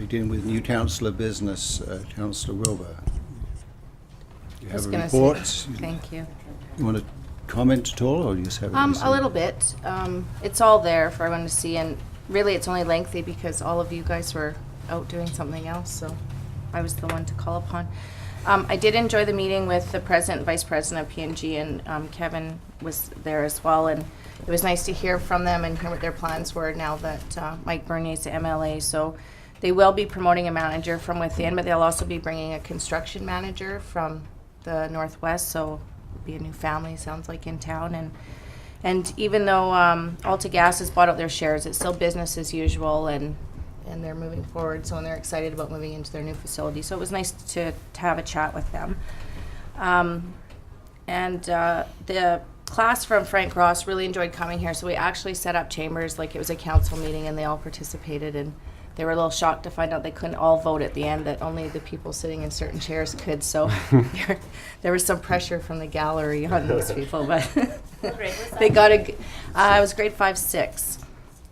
Beginning with new councillor business, Councillor Wilbur. You I was have a gonna report. Thank you. You want to comment at all, or you just have it? A little bit. It's all there for everyone to see, and really it's only lengthy because all of you guys were out doing something else, so I was the one to call upon. I did enjoy the meeting with the president and vice president of P&G, and Kevin was there as well, and it was nice to hear from them and hear what their plans were now that Mike Bernier's the MLA. So they will be promoting a manager from within, but they'll also be bringing a construction manager from the Northwest, so it'll be a new family, sounds like, in town. And even though AltaGas has bought out their shares, it's still business as usual, and they're moving forward, so and they're excited about moving into their new facility. So it was nice to have a chat with them. The class from Frank Ross really enjoyed coming here, so we actually set up chambers like it was a council meeting, and they all participated, and they were a little shocked to find out they couldn't all vote at the end, that only the people sitting in certain chairs could. So there was some pressure from the gallery on those people, but they got it was grade 5-6.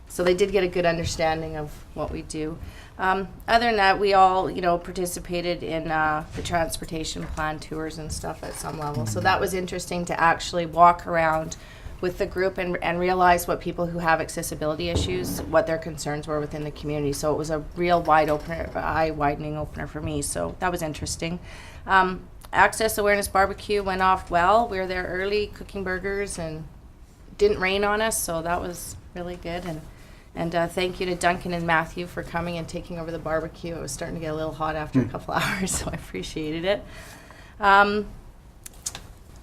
So they did get a good understanding of what we do. Other than that, we all, participated in the transportation plan tours and stuff at some level. So that was interesting to actually walk around with the group and realize what people who have accessibility issues, what their concerns were within the community. So it was a real eye-widening opener for me. So that was interesting. Access Awareness Barbecue went off well. We were there early, cooking burgers, and didn't rain on us, so that was really good. And thank you to Duncan and Matthew for coming and taking over the barbecue. It was starting to get a little hot after a couple hours, so I appreciated it.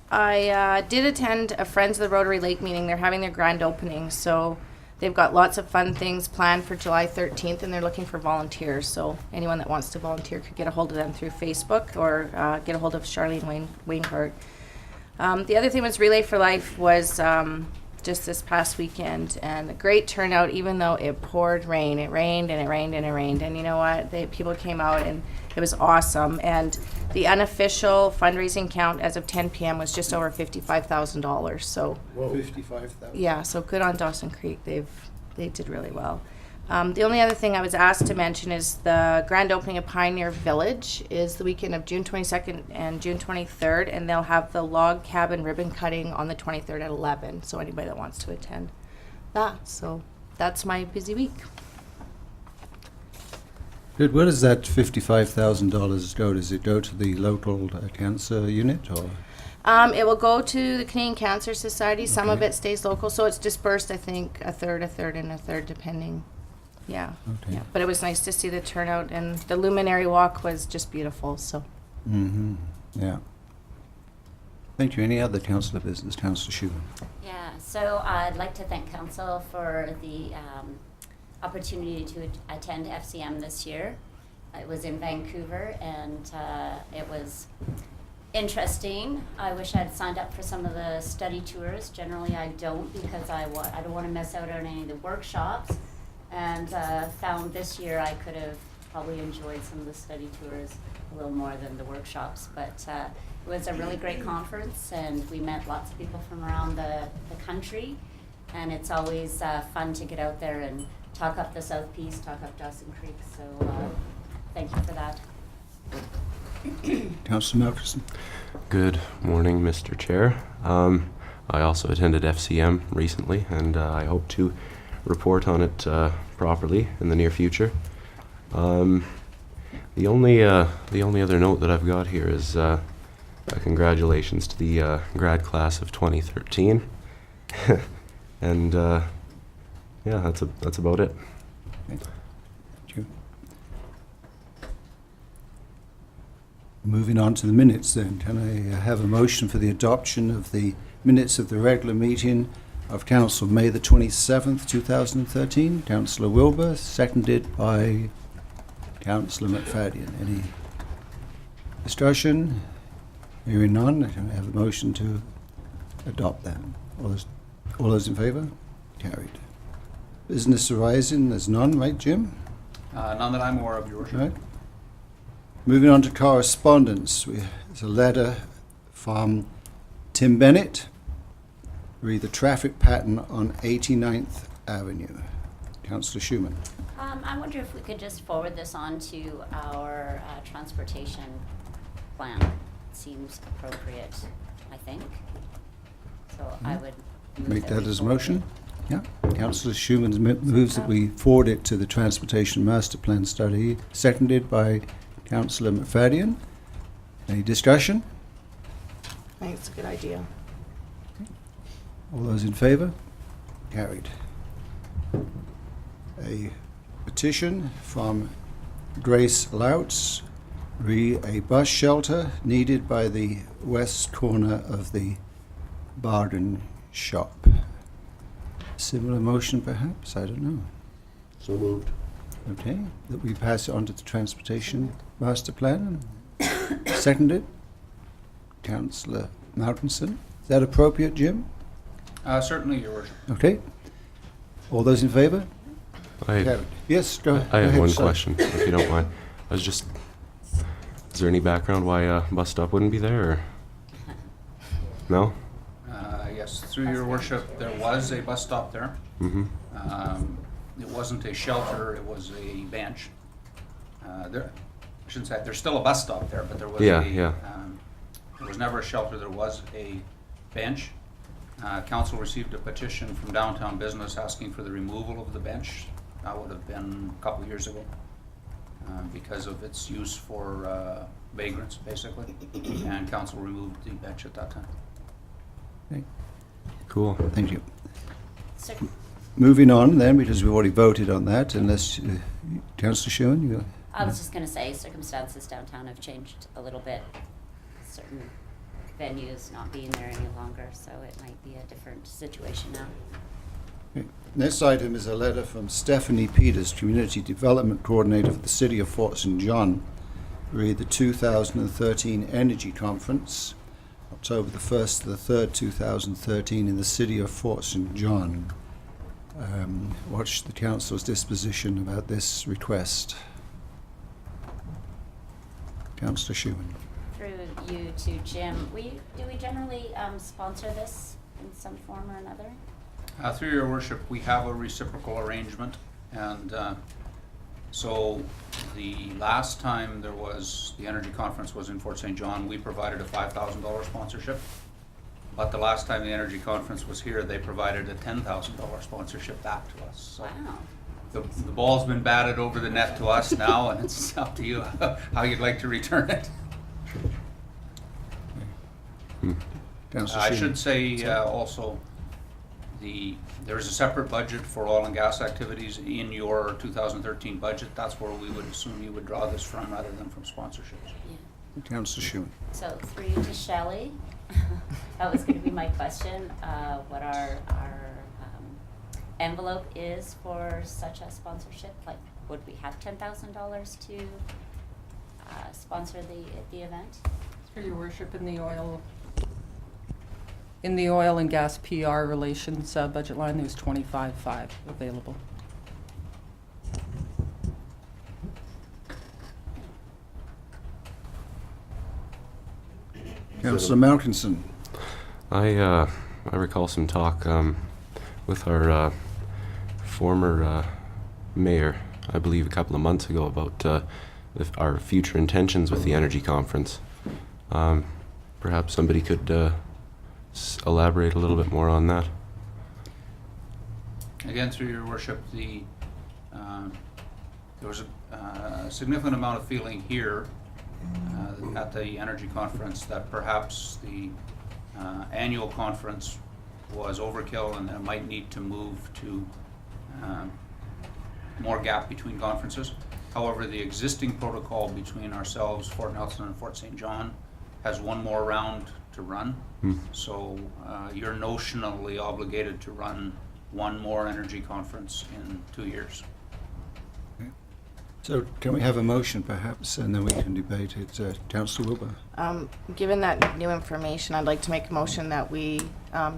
I did attend a Friends of the Rotary Lake meeting. They're having their grand opening, so they've got lots of fun things planned for July 13th, and they're looking for volunteers. So anyone that wants to volunteer could get a hold of them through Facebook or get a hold of Charlene Wainhart. The other thing was Relay for Life was just this past weekend, and a great turnout, even though it poured rain. It rained and it rained and it rained, and you know what? People came out, and it was awesome. And the unofficial fundraising count as of 10 p.m. was just over $55,000. So, Whoa. 55,000. Yeah, so good on Dawson Creek. They did really well. The only other thing I was asked to mention is the grand opening of Pioneer Village is the weekend of June 22nd and June 23rd, and they'll have the log cabin ribbon cutting on the 23rd at 11, so anybody that wants to attend that. So that's my busy week. Good. Where does that $55,000 go? Does it go to the local cancer unit, or? It will go to the Canadian Cancer Society. Some of it stays local, so it's dispersed, I think, a third, and a third, depending. Yeah. Okay. Yeah. But it was nice to see the turnout, and the luminary walk was just beautiful. So. Yeah. Thank you. Any other councillor business? Councillor Schumann. Yeah. So I'd like to thank council for the opportunity to attend FCM this year. It was in Vancouver, and it was interesting. I wish I'd signed up for some of the study tours. Generally, I don't, because I don't want to miss out on any of the workshops. And found this year I could have probably enjoyed some of the study tours a little more than the workshops. But it was a really great conference, and we met lots of people from around the country. And it's always fun to get out there and talk up the South Peace, talk up Dawson Creek. So thank you for that. Councillor Melkerson. Good morning, Mr. Chair. I also attended FCM recently, and I hope to report on it properly in the near future. The only other note that I've got here is congratulations to the grad class of 2013, and yeah, that's about it. Thank you. Moving on to the minutes, then, can I have a motion for the adoption of the minutes of the regular meeting of Council May the 27th, 2013. Councillor Wilbur, seconded by Councillor McFadden. Any discussion? Hearing none, can I have a motion to adopt them? All those in favour? Carried. Business arising, there's none, right, Jim? None that I'm aware of, Your Worship. Right. Moving on to correspondence, there's a letter from Tim Bennett. Read the traffic pattern on 89th Avenue. Councillor Schumann. I wonder if we could just forward this on to our transportation plan. Seems appropriate, I think. So I would move Make that we as a forward motion. it. Yeah. Councillor Schumann moves that we forward it to the Transportation Master Plan Study, seconded by Councillor McFadden. Any discussion? I think it's a good idea. All those in favour? Carried. A petition from Grace Louts, re a bus shelter needed by the west corner of the bargain shop. Similar motion perhaps? I don't know. So moved. Okay, that we pass it on to the Transportation Master Plan. Seconded. Councillor Malcolmson. Is that appropriate, Jim? Certainly, Your Worship. Okay. All those in favour? I Carried. Yes, go ahead. I have one sir. question, if you don't mind. I was just, is there any background why a bus stop wouldn't be there, or? No? Yes, through Your Worship, there was a bus stop there. Mm-hmm. It wasn't a shelter, it was a bench. There, I shouldn't say, there's still a bus stop there, but there was Yeah, a, yeah. there was never a shelter, there was a bench. Council received a petition from downtown business asking for the removal of the bench. That would have been a couple of years ago, because of its use for vagrants, basically. And council removed the bench at that time. Okay, Cool. thank you. Sir, Moving on then, because we've already voted on that, unless, Councillor Schumann, you... I was just going to say circumstances downtown have changed a little bit. Certain venues not being there any longer, so it might be a different situation now. Okay. Next item is a letter from Stephanie Peters, Community Development Coordinator for the City of Fort St. John, read the 2013 Energy Conference, October the 1st to the 3rd, 2013, in the City of Fort St. John. What's the Council's disposition about this request? Councillor Schumann. Through you to Jim, do we generally sponsor this in some form or another? Through Your Worship, we have a reciprocal arrangement, and so the last time there was, the energy conference was in Fort St. John, we provided a $5,000 sponsorship. But the last time the energy conference was here, they provided a $10,000 sponsorship back to us. So Wow. the ball's been batted over the net to us now, and it's up to you how you'd like to return it. Councillor I Schumann. should say also, there's a separate budget for oil and gas activities in your 2013 budget. That's where we would assume you would draw this from rather than from sponsorships. Yeah. Councillor Schumann. So through you to Shelley, that was going to be my question, what our envelope is for such a sponsorship. Like, would we have $10,000 to sponsor the event? Through your worship, in the oil and gas PR relations budget line, there's $25,500 available. Councillor Malkinson. I recall some talk with our former mayor, I believe a couple of months ago, about our future intentions with the energy conference. Perhaps somebody could elaborate a little bit more on that. Again, through Your Worship, there was a significant amount of feeling here at the energy conference that perhaps the annual conference was overkill and that it might need to move to more gap between conferences. However, the existing protocol between ourselves, Fort Nelson and Fort St. John, has one more round to run. So you're notionally obligated to run one more energy conference in 2 years. So can we have a motion perhaps, and then we can debate it? Councillor Wilbur. Given that new information, I'd like to make a motion that we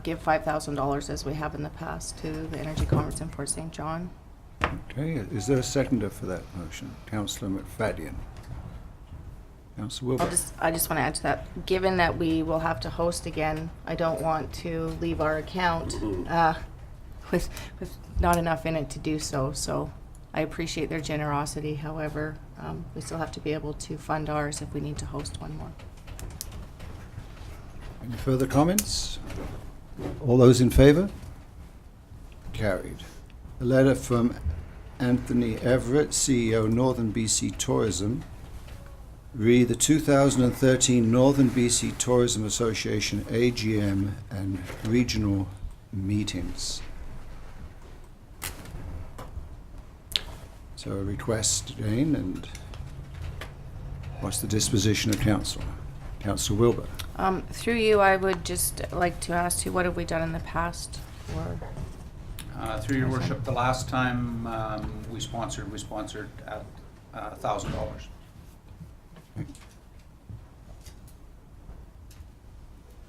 give $5,000 as we have in the past to the Energy Conference in Fort St. John. Okay, is there a seconder for that motion? Councillor McFadden. Councillor Wilbur. I just want to add to that, given that we will have to host again, I don't want to leave our account with not enough in it to do so. So I appreciate their generosity. However, we still have to be able to fund ours if we need to host one more. Any further comments? All those in favour? Carried. A letter from Anthony Everett, CEO, Northern BC Tourism. Re the 2013 Northern BC Tourism Association AGM and regional meetings. So a request, Jane, and what's the disposition of council? Councillor Wilbur. Through you, I would just like to ask you, what have we done in the past? Or Through your worship, the last time we sponsored at $1,000.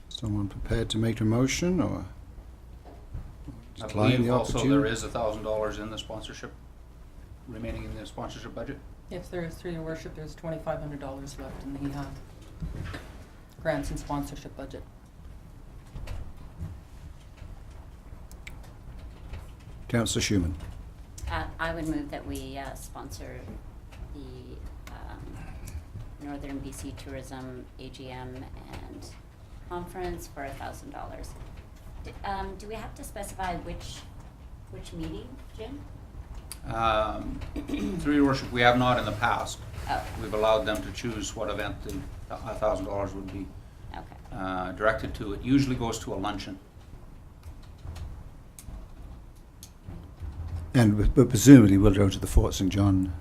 Someone prepared to make a motion or I decline believe the also there opportunity? is $1,000 in the sponsorship, remaining in the sponsorship budget. Yes, there is, through your worship, there's $2,500 left in the grants and sponsorship budget. Councillor Schumann. I would move that we sponsor the Northern BC Tourism AGM and conference for $1,000. Do we have to specify which meeting, Jim? Through your worship, we have not in the past. Oh, We've allowed them to choose what event the $1,000 would be okay. directed to. It usually goes to a luncheon. And but presumably we'll go to the Fort St. John.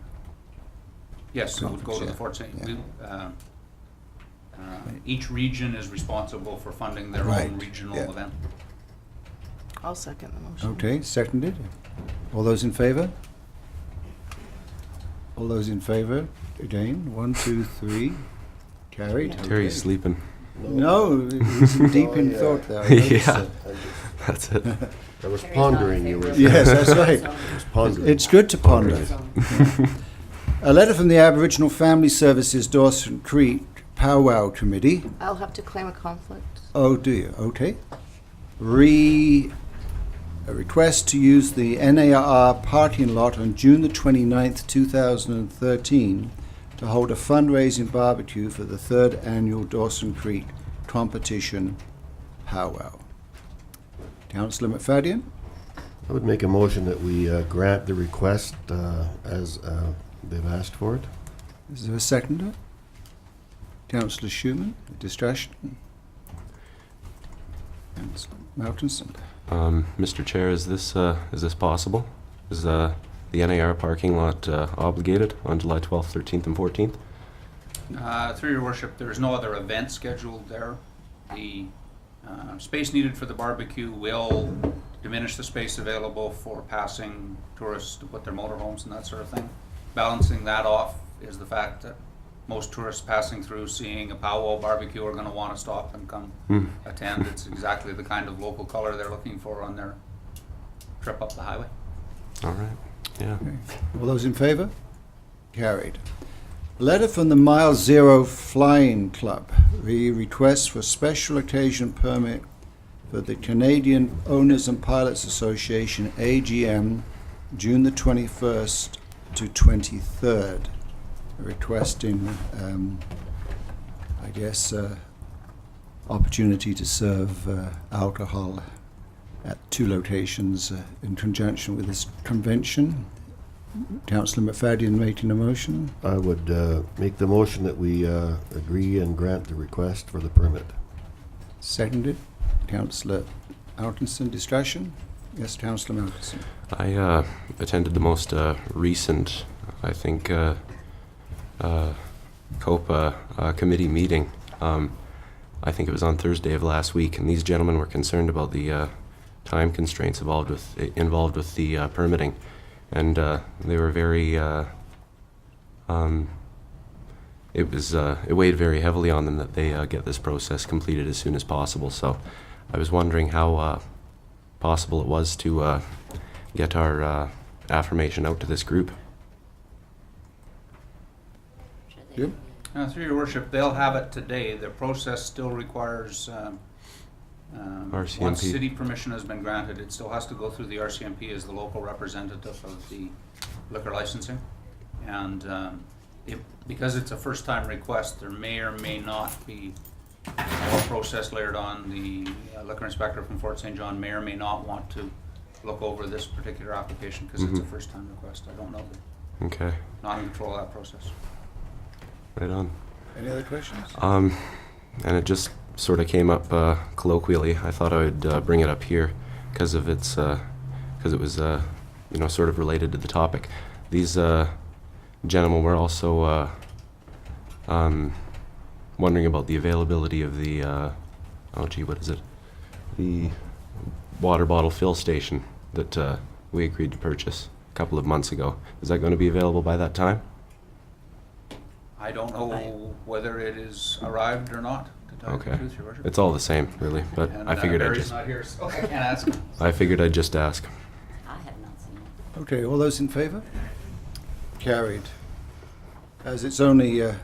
Yes, it would go to the Fort St. Each region is responsible for funding their Right, own regional yeah. event. I'll second the motion. Okay, seconded. All those in favour? All those in favour? Again, 1, 2, 3. Carried. Terry's Okay. sleeping. No, he's deep in thought there. I noticed Yeah. it. That's it. I was Terry's not in pondering, you favor were. of Yes, that's it. right. So- I was pondering. It's good to ponder. Pondering. A letter from the Aboriginal Family Services Dawson Creek Powwow Committee. I'll have to claim a conflict. Oh, do you? Okay. A request to use the NAR parking lot on June the 29th, 2013 to hold a fundraising barbecue for the 3rd annual Dawson Creek Competition Powwow. Councillor McFadden? I would make a motion that we grant the request as they've asked for it. Is there a seconder? Councillor Schumann, discussion? Councillor Malkinson? Mr. Chair, is this possible? Is the NAR parking lot obligated on July 12th, 13th, and 14th? Through your worship, there is no other event scheduled there. The space needed for the barbecue will diminish the space available for passing tourists to put their motorhomes and that sort of thing. Balancing that off is the fact that most tourists passing through seeing a powwow barbecue are going to want to stop and come attend. It's exactly the kind of local color they're looking for on their trip up the highway. All right. Yeah. All those in favour? Carried. A letter from the Mile Zero Flying Club. The request for special occasion permit for the Canadian Owners and Pilots Association AGM, June the 21st to 23rd. Requesting, I guess, opportunity to serve alcohol at 2 locations in conjunction with this convention. Councillor McFadden making a motion. I would make the motion that we agree and grant the request for the permit. Seconded. Councillor Alkinson, discussion? Yes, Councillor Alkinson. I attended the most recent, I think, COPA committee meeting. I think it was on Thursday of last week, and these gentlemen were concerned about the time constraints involved with the permitting, and they were very. It weighed very heavily on them that they get this process completed as soon as possible. So, I was wondering how possible it was to get our affirmation out to this group. Yep. Through your worship, they'll have it today. The process still requires RCMP. Once city permission has been granted, it still has to go through the RCMP as the local representative of the liquor licensing. And because it's a first-time request, there may or may not be more process layered on. The liquor inspector from Fort St. John may or may not want to look over this particular application because it's a first-time request. I don't know. Okay, Not in control of that process. right on. Any other questions? And it just sort of came up colloquially. I thought I would bring it up here because of its, because it was, sort of related to the topic. These gentlemen were also wondering about the availability of the, the water bottle fill station that we agreed to purchase a couple of months ago. Is that going to be available by that time? I don't know whether it is arrived or not, to tell you the Okay. truth, Your Worship. It's all the same, really, but And I figured I'd Barry's just, not here, so I can't ask him. I figured I'd just ask. I have not seen it. Okay, all those in favour? Carried. As it's only at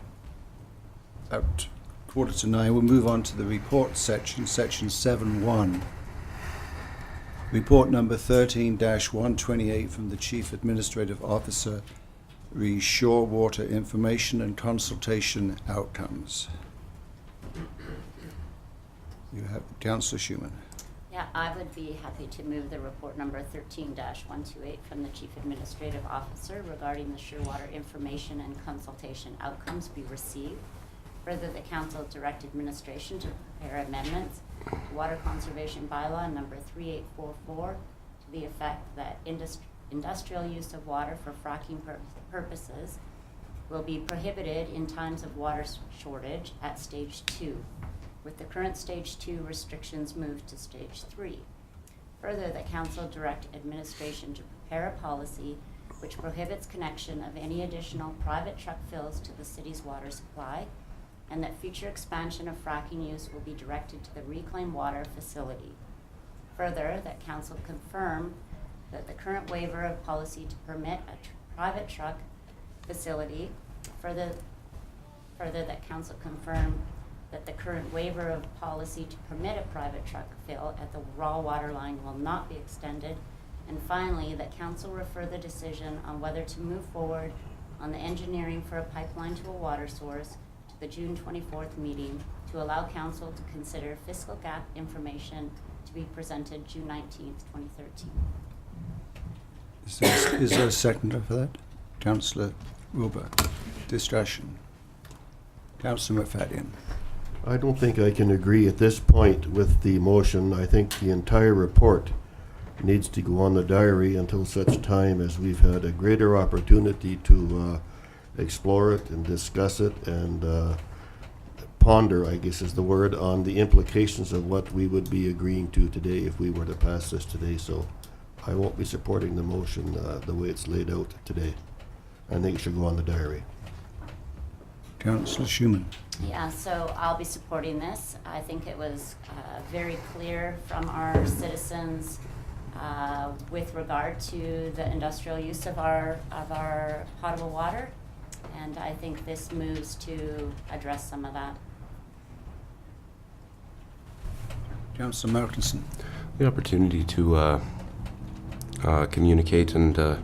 8:45, we'll move on to the report section, section 7.1. Report number 13-128 from the Chief Administrative Officer, re shore water information and consultation outcomes. You have Councillor Schumann. Yeah, I would be happy to move the report number 13-128 from the Chief Administrative Officer regarding the Shearwater information and consultation outcomes be received. Further, the Council direct administration to prepare amendments to Water Conservation Bylaw number 3844 to the effect that industrial use of water for fracking purposes will be prohibited in times of water shortage at Stage 2. With the current Stage 2 restrictions moved to Stage 3. Further, the Council direct administration to prepare a policy which prohibits connection of any additional private truck fills to the city's water supply, and that future expansion of fracking use will be directed to the reclaimed water facility. Further, that Council confirm that the current waiver of policy to permit a private truck facility, further that Council confirm that the current waiver of policy to permit a private truck fill at the raw water line will not be extended. And finally, that Council refer the decision on whether to move forward on the engineering for a pipeline to a water source to the June 24th meeting to allow Council to consider fiscal gap information to be presented June 19th, 2013. Is there a seconder for that? Councillor Wilbur. Discussion. Councillor McFadden. I don't think I can agree at this point with the motion. I think the entire report needs to go on the diary until such time as we've had a greater opportunity to explore it and discuss it and ponder, I guess is the word, on the implications of what we would be agreeing to today if we were to pass this today. So I won't be supporting the motion the way it's laid out today. I think it should go on the diary. Councillor Schumann. Yeah, so I'll be supporting this. I think it was very clear from our citizens with regard to the industrial use of our potable water, and I think this moves to address some of that. Councillor Markinson. The opportunity to communicate and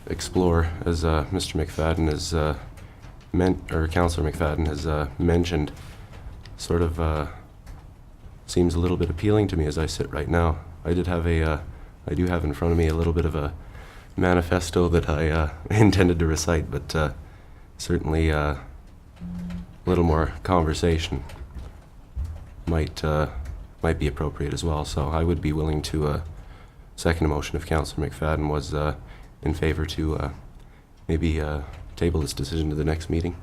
explore, as Mr. McFadden has Councillor McFadden has mentioned, sort of seems a little bit appealing to me as I sit right now. I do have in front of me a little bit of a manifesto that I intended to recite, but certainly a little more conversation might be appropriate as well. So I would be willing to second a motion if Councillor McFadden was in favor to maybe table this decision to the next meeting.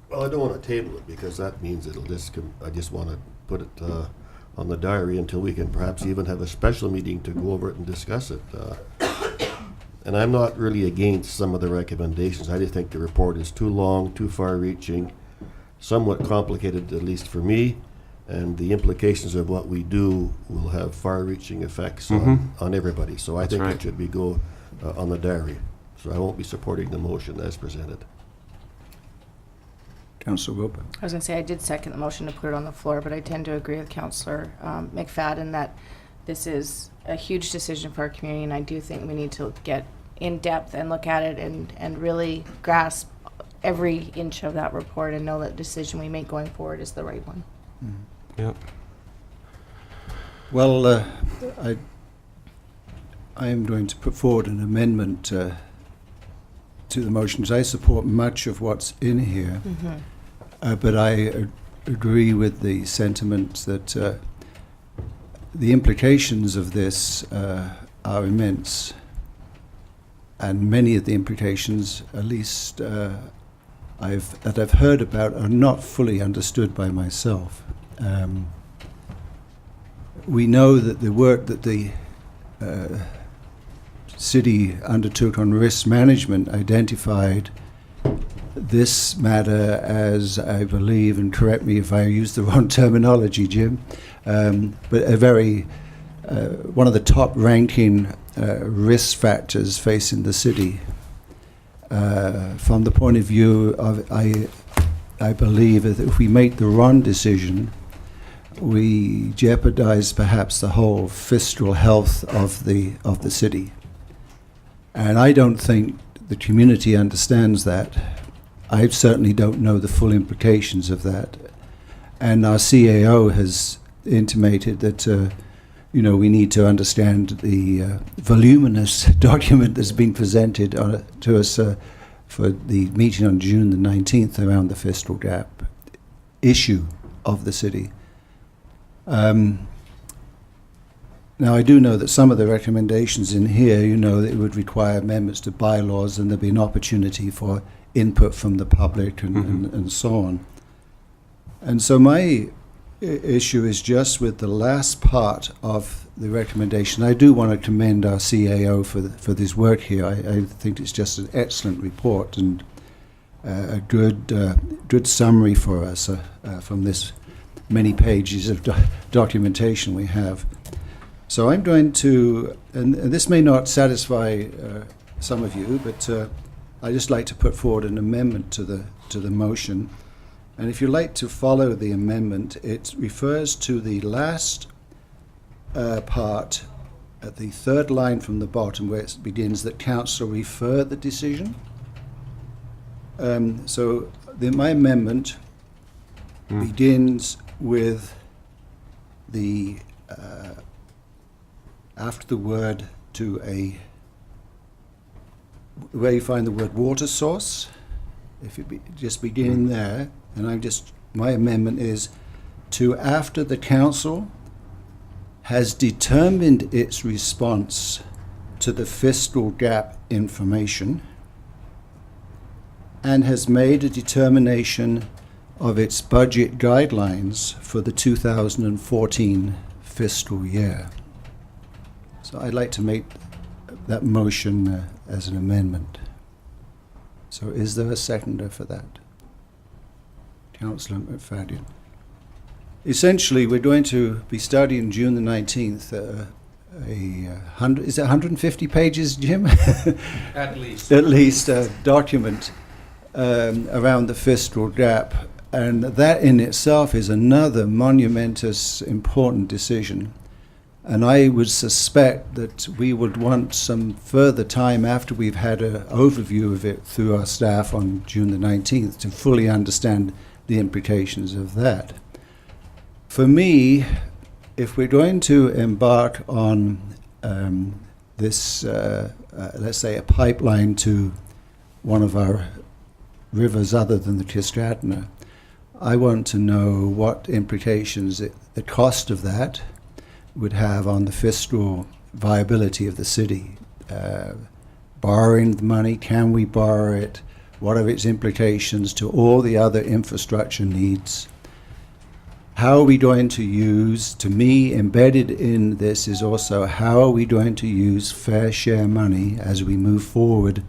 Well, I don't want to table it because that means it'll just I just want to put it on the diary until we can perhaps even have a special meeting to go over it and discuss it. And I'm not really against some of the recommendations. I just think the report is too long, too far-reaching, somewhat complicated, at least for me, and the implications of what we do will have far-reaching effects on everybody. So I think right. it should be go on the diary. So I won't be supporting the motion as presented. Councillor Wilbur. I was going to say, I did second the motion to put it on the floor, but I tend to agree with Councillor McFadden that this is a huge decision for our community, and I do think we need to get in depth and look at it and really grasp every inch of that report and know that the decision we make going forward is the right one. Yep. Well, I am going to put forward an amendment to the motions. I support much of what's in here, but I agree with the sentiment that the implications of this are immense, and many of the implications, at least that I've heard about, are not fully understood by myself. We know that the work that the city undertook on risk management identified this matter as, I believe, and correct me if I use the wrong terminology, Jim, but a very one of the top ranking risk factors facing the city. From the point of view of, I believe that if we make the wrong decision, we jeopardize perhaps the whole fiscal health of the city. And I don't think the community understands that. I certainly don't know the full implications of that. And our CAO has intimated that we need to understand the voluminous document that's been presented to us for the meeting on June the 19th around the fiscal gap issue of the city. Now, I do know that some of the recommendations in here, that it would require amendments to bylaws, and there'd be an opportunity for input from the public and so on. And so my issue is just with the last part of the recommendation. I do want to commend our CAO for this work here. I think it's just an excellent report and a good summary for us from this many pages of documentation we have. So I'm going to, and this may not satisfy some of you, but I just like to put forward an amendment to the motion. And if you'd like to follow the amendment, it refers to the last part at the third line from the bottom, where it begins that council refer the decision. So my amendment begins with the after the word to where you find the word water source. If you just begin there, and my amendment is to, after the council has determined its response to the fiscal gap information and has made a determination of its budget guidelines for the 2014 fiscal year. So I'd like to make that motion as an amendment. So is there a seconder for that? Councillor McFadden. Essentially, we're going to be studying June the 19th is it 150 pages, Jim? At least. At least a document around the fiscal gap. And that in itself is another monumentous, important decision. And I would suspect that we would want some further time after we've had an overview of it through our staff on June the 19th to fully understand the implications of that. For me, if we're going to embark on this, let's say, a pipeline to one of our rivers other than the Kistratna, I want to know what implications the cost of that would have on the fiscal viability of the city. Borrowing the money, can we borrow it? What are its implications to all the other infrastructure needs? How are we going to use, to me, embedded in this is also how are we going to use fair share money as we move forward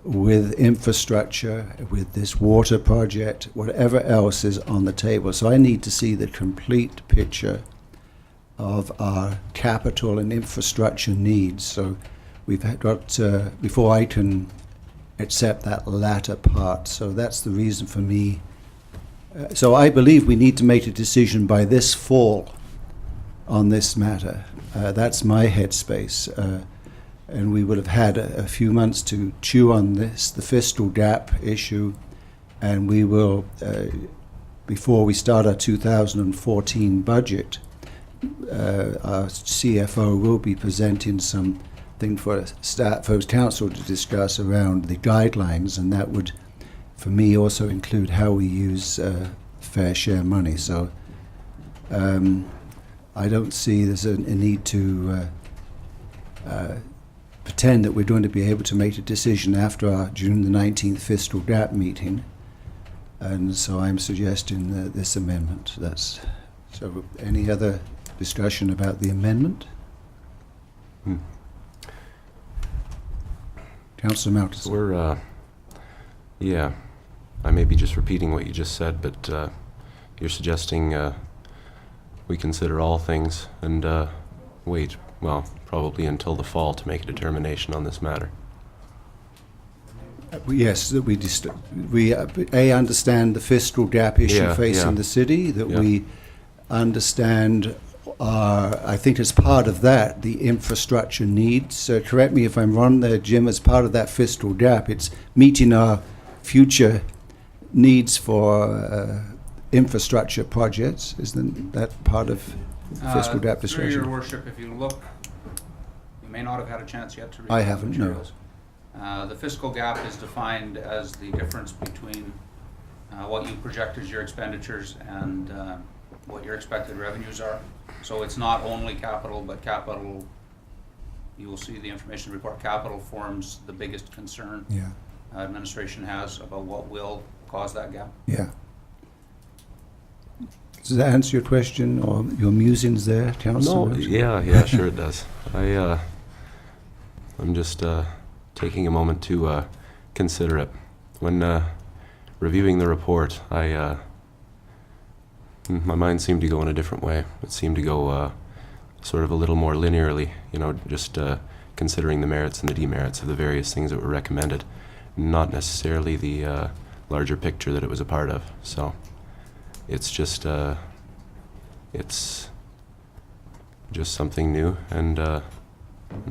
with infrastructure, with this water project, whatever else is on the table. So I need to see the complete picture of our capital and infrastructure needs. So we've got, before I can accept that latter part. So that's the reason for me So I believe we need to make a decision by this fall on this matter. That's my headspace. And we would have had a few months to chew on this, the fiscal gap issue, and we will, before we start our 2014 budget, our CFO will be presenting something for council to discuss around the guidelines, and that would, for me, also include how we use fair share money. So I don't see there's a need to pretend that we're going to be able to make a decision after our June the 19th fiscal gap meeting. And so I'm suggesting this amendment. So any other discussion about the amendment? Councillor Malthus. We're, yeah, I may be just repeating what you just said, but you're suggesting we consider all things and wait, well, probably until the fall to make a determination on this matter. Yes, that we understand the fiscal gap issue facing the city, that we understand I think as part of that, the infrastructure needs. Correct me if I'm wrong there, Jim, as part of that fiscal gap, it's meeting our future needs for infrastructure projects. Isn't that part of fiscal gap Through discussion? your worship, if you look, you may not have had a chance yet to read I the haven't, no. materials. The fiscal gap is defined as the difference between what you project as your expenditures and what your expected revenues are. So it's not only capital, but capital, you will see the information report, capital forms the biggest concern Yeah, administration has about what will cause that gap. yeah. Does that answer your question or your musings there, Councillor? No, yeah, sure it does. I'm just taking a moment to consider it. When reviewing the report, my mind seemed to go in a different way. It seemed to go sort of a little more linearly, just considering the merits and the demerits of the various things that were recommended, not necessarily the larger picture that it was a part of. So it's just something new, and I'm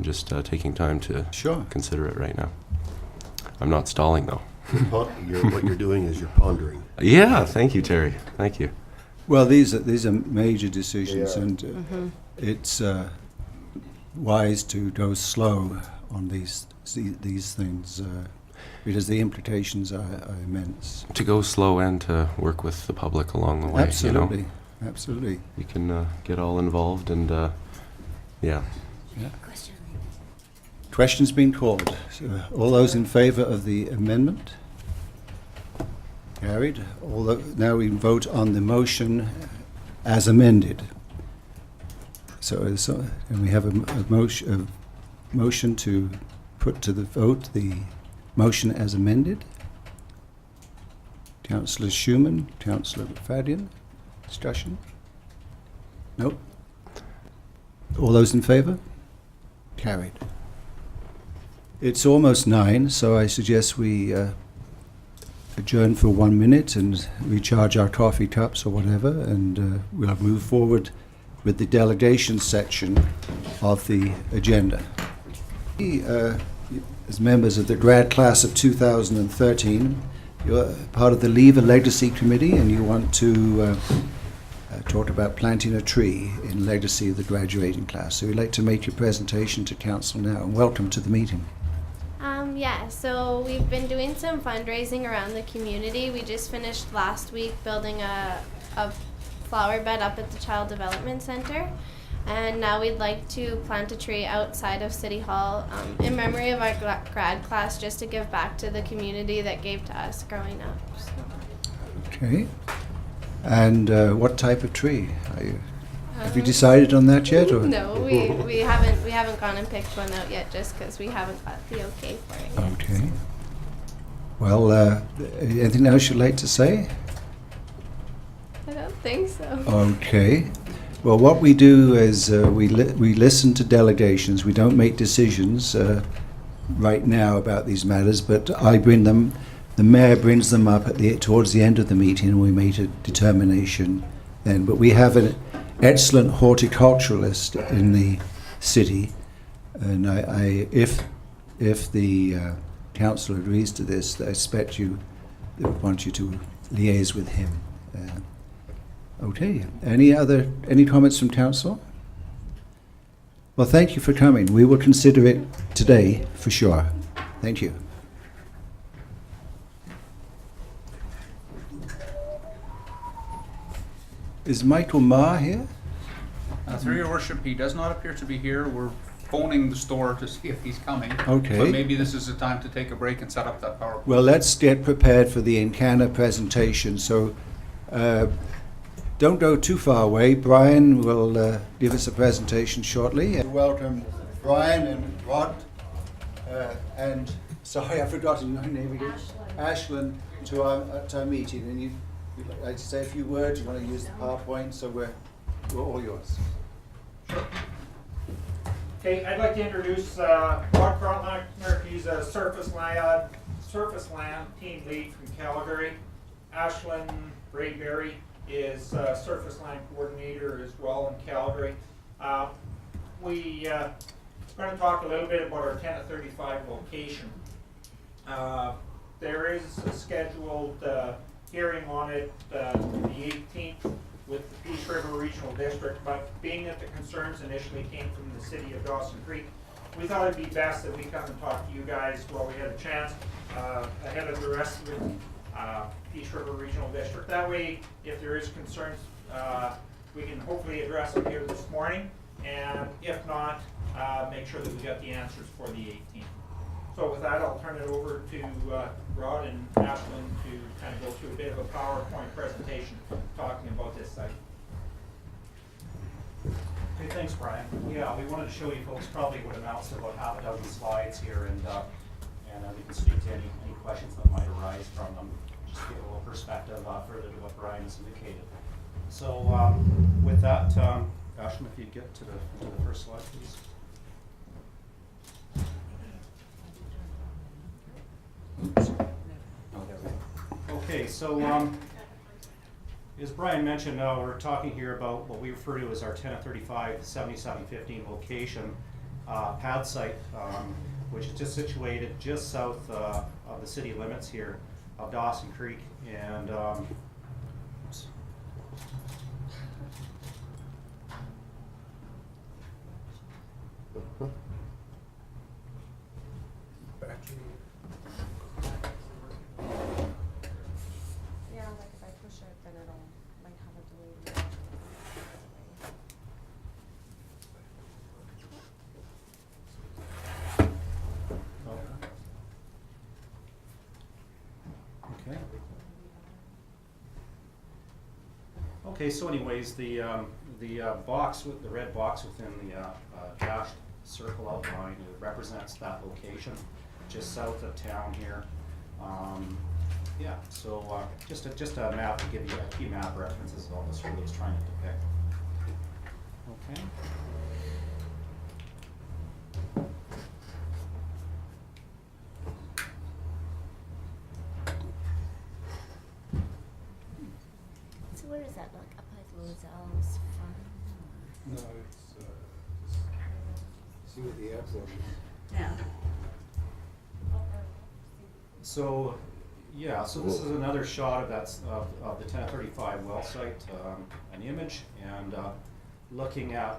just taking time to Sure. consider it right now. I'm not stalling though. What you're doing is you're pondering. Yeah, thank you, Terry. Thank you. Well, these are major decisions, Yeah. and it's wise to go slow on these things because the implications are immense. To go slow and to work with the public along the way. Absolutely, absolutely. We can get all involved and yeah. Question's been called. So, all those in favour of the amendment? Carried. Now we vote on the motion as amended. And we have a motion to put to the vote the motion as amended. Councillor Schumann, Councillor Fadian, discussion? Nope. All those in favour? Carried. It's almost 9, so I suggest we adjourn for 1 minute and recharge our coffee cups or whatever, and we'll move forward with the delegation section of the agenda. As members of the grad class of 2013, you're part of the Leave a Legacy Committee, and you want to talk about planting a tree in legacy of the graduating class. So we'd like to make your presentation to Council now, and welcome to the meeting. Yeah, so we've been doing some fundraising around the community. We just finished last week building a flower bed up at the Child Development Center. And now we'd like to plant a tree outside of City Hall in memory of our grad class, just to give back to the community that gave to us growing up. So. Okay. And what type of tree are you? Have you decided on that yet? Or? No, we haven't gone and picked one out yet, just because we haven't got the okay for it yet. Okay. Well, anything else you'd like to say? I don't think so. Okay. Well, what we do is we listen to delegations. We don't make decisions right now about these matters, but I bring them the mayor brings them up towards the end of the meeting, and we make a determination then. But we have an excellent horticulturalist in the city, and if the council agrees to this, I expect they would want you to liaise with him. Okay. Any comments from council? Well, thank you for coming. We will consider it today for sure. Thank you. Is Michael Marr here? Through your worship, he does not appear to be here. We're phoning the store to see if he's coming. Okay. But maybe this is the time to take a break and set up that PowerPoint. Well, let's get prepared for the Encana presentation. So don't go too far away. Brian will give us a presentation shortly. Welcome Brian and Rod. And sorry, I've forgotten your name again. Ashland to our meeting. And you'd like to say a few words. You want to use the PowerPoint, so we're all yours. Okay, I'd like to introduce Rod Krotlacher. He's a surface land team lead from Calgary. Ashlyn Rayberry is surface land coordinator as well in Calgary. We're going to talk a little bit about our 10 to 35 location. There is a scheduled hearing on it the 18th with the Peace River Regional District, but being that the concerns initially came from the city of Dawson Creek, we thought it'd be best that we come and talk to you guys while we had a chance ahead of the rest of the Peace River Regional District. That way, if there is concerns, we can hopefully address them here this morning, and if not, make sure that we got the answers for the 18th. So with that, I'll turn it over to Rod and Ashlyn to kind of go through a bit of a PowerPoint presentation talking about this site. Okay, thanks, Brian. Yeah, we wanted to show you folks probably what amounts to about half a dozen slides here, and we can speak to any questions that might arise from them. Just give a little perspective further to what Brian has indicated. So with that, Ashlyn, if you get to the first slide, please. Okay, so as Brian mentioned, we're talking here about what we refer to as our 10 to 35 7715 location pad site, which is just situated just south of the city limits here of Dawson Creek. And oops. Yeah, like if I push it, then might have a delay. Okay. Okay. So, anyways, the box with the red box within the dashed circle outline, it represents that location, just south of town here. Yeah. So, just a map to give you a key map references. All this really is trying to depict. Okay. So where does that look? Up at Lozel's farm? No, it's see what the airport is. Yeah. So, yeah, so this is another shot of of the 1035 well site, an image, and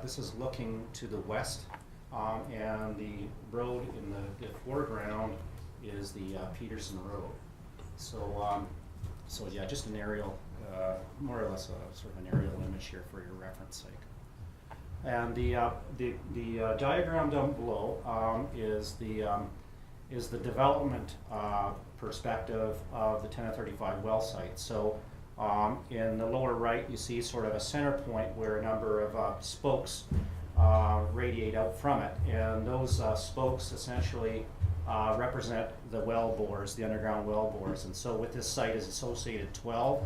this is looking to the west, and the road in the foreground is the Peterson Road. So, so yeah, just an aerial, more or less a sort of an aerial image here for your reference sake. And the diagram down below is the development perspective of the 1035 well site. So in the lower right, you see sort of a center point where a number of spokes radiate out from it, and those spokes essentially represent the well bores, the underground well bores. And so with this site is associated 12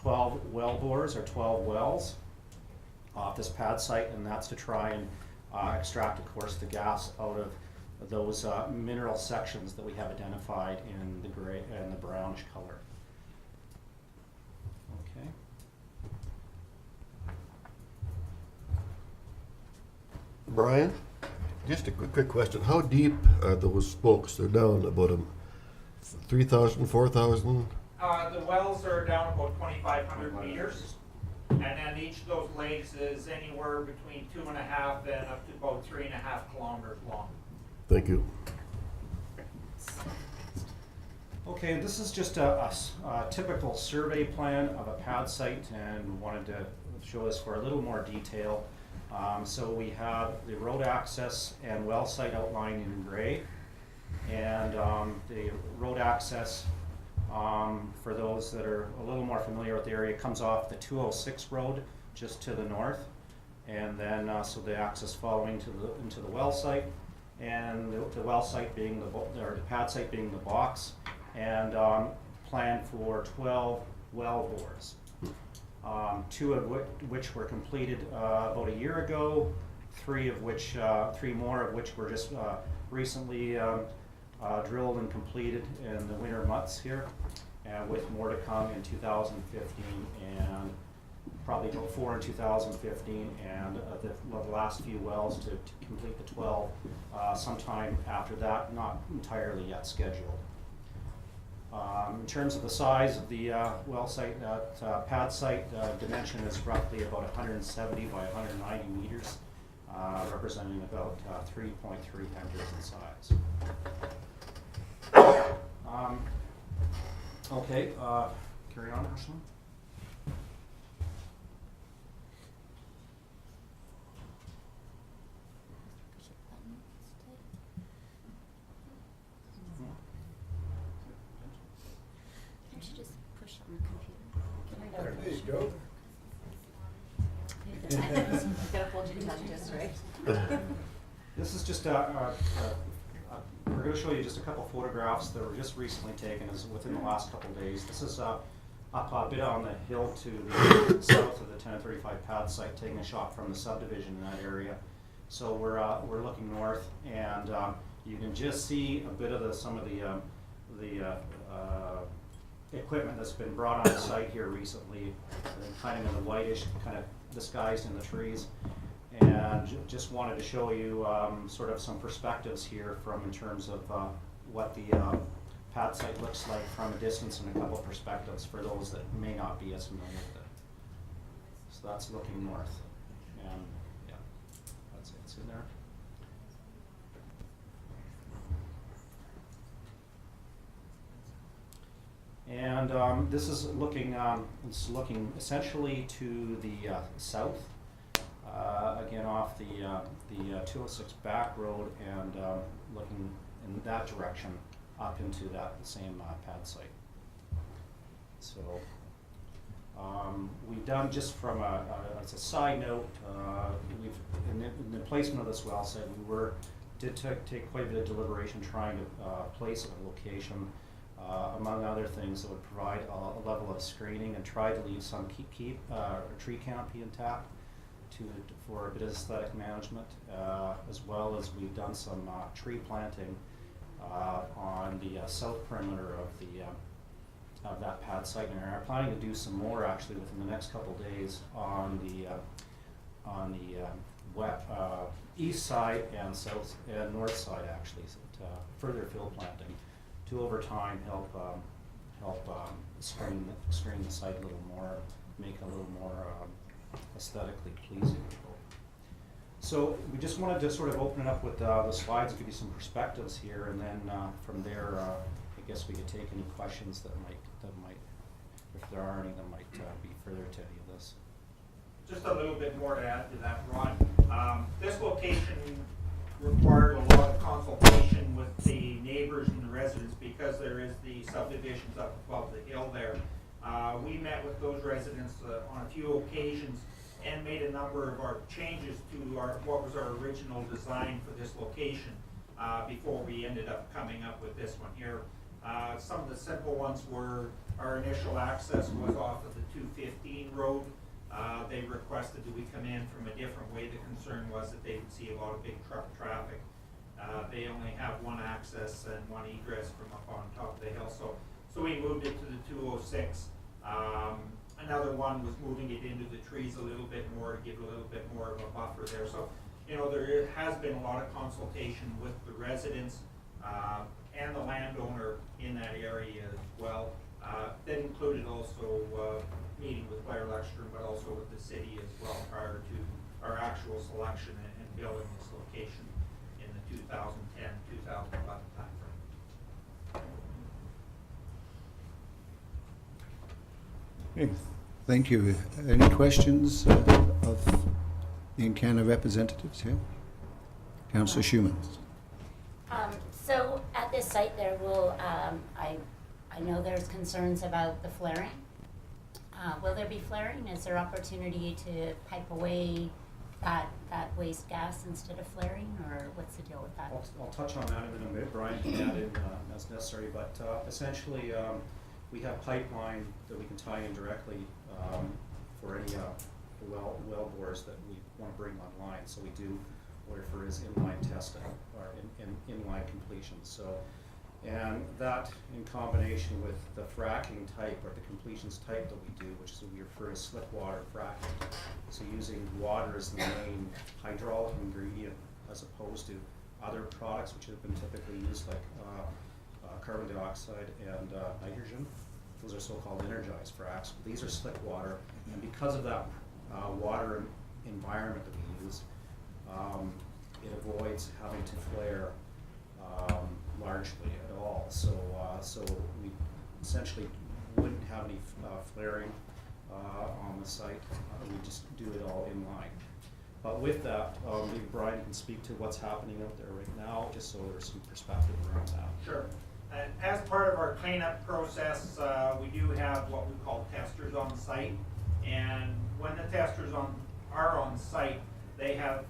well bores, or 12 wells off this pad site, and that's to try and extract, of course, the gas out of those mineral sections that we have identified in the gray and the brownish color. Okay. Brian, just a quick question. How deep are those spokes? They're down about 3,000, 4,000? The wells are down about 2,500 meters, and then each of those lakes is anywhere between 2.5 and up to about 3.5 kilometers long. Thank you. Okay, this is just a typical survey plan of a pad site, and wanted to show this for a little more detail. So we have the road access and well site outlined in gray, and the road access, for those that are a little more familiar with the area, comes off the 206 road just to the north, and then so the access following into the well site, and the well site being or the pad site being the box, and planned for 12 well bores. 2 of which were completed about a year ago, 3 more of which were just recently drilled and completed in the winter months here, and with more to come in 2015, and probably about 4 in 2015, and the last few wells to complete the 12 sometime after that, not entirely yet scheduled. In terms of the size of the well site, pad site dimension is roughly about 170 by 190 meters, representing about 3.3 hectares in size. Okay, carry on, Ashland. Can't you just push on the computer? There you go. Gotta hold your tongue just right. This is just we're going to show you just a couple photographs that were just recently taken, as within the last couple of days. This is up a bit on the hill to the south of the 1035 pad site, taking a shot from the subdivision in that area. So we're looking north, and you can just see a bit of some of the equipment that's been brought on site here recently, kind of in the whitish, kind of disguised in the trees. And just wanted to show you sort of some perspectives here in terms of what the pad site looks like from a distance, and a couple perspectives for those that may not be as familiar with it. So that's looking north, and yeah, that's it. It's in there. And this is looking essentially to the south. Again, off the 206 back road, and looking in that direction up into that same pad site. So we've done, just from as a side note, in the placement of this well site, did take quite a bit of deliberation trying to place it in a location, among other things, that would provide a level of screening, and try to leave some tree canopy intact for a bit of aesthetic management, as well as we've done some tree planting on the south perimeter of that pad site, and are planning to do some more actually within the next couple of days on the east side and south and north side, actually, further field planting to over time help screen the site a little more, make it a little more aesthetically pleasing. So we just wanted to sort of open it up with the slides, give you some perspectives here, and then from there, I guess we could take any questions that might, if there are any, that might be further to any of this. Just a little bit more to add to that, Ron. This location required a lot of consultation with the neighbors and the residents, because there is the subdivisions up above the hill there. We met with those residents on a few occasions, and made a number of our changes to what was our original design for this location before we ended up coming up with this one here. Some of the simple ones were, our initial access was off of the 215 road. They requested that we come in from a different way. The concern was that they would see a lot of big truck traffic. They only have one access and one egress from up on top of the hill, so we moved it to the 206. Another one was moving it into the trees a little bit more to give a little bit more of a buffer there. So, there has been a lot of consultation with the residents and the landowner in that area as well. That included also meeting with Blair Lexstrom, but also with the city as well prior to our actual selection and building this location in the 2010-2011 timeframe. Okay, thank you. Any questions of the Encana representatives here? Councillor Schumann. So at this site there will, I know there's concerns about the flaring. Will there be flaring? Is there opportunity to pipe away that waste gas instead of flaring, or what's the deal with that? I'll touch on that in a minute. Brian can add in as necessary, but essentially we have pipeline that we can tie in directly for any well bores that we want to bring online. So we do what refer is inline testing or inline completion. So, and that in combination with the fracking type or the completions type that we do, which is what we refer as slip water fracking. So using water as the main hydraulic ingredient as opposed to other products which have been typically used like carbon dioxide and nitrogen. Those are so-called energized fracs. These are slip water, and because of that water environment that we use, it avoids having to flare largely at all. So we essentially wouldn't have any flaring on the site. We just do it all in line. But with that, maybe Brian can speak to what's happening out there right now, just so there's some perspective around that. Sure. And as part of our cleanup process, we do have what we call testers on site. And when the testers are on site, they have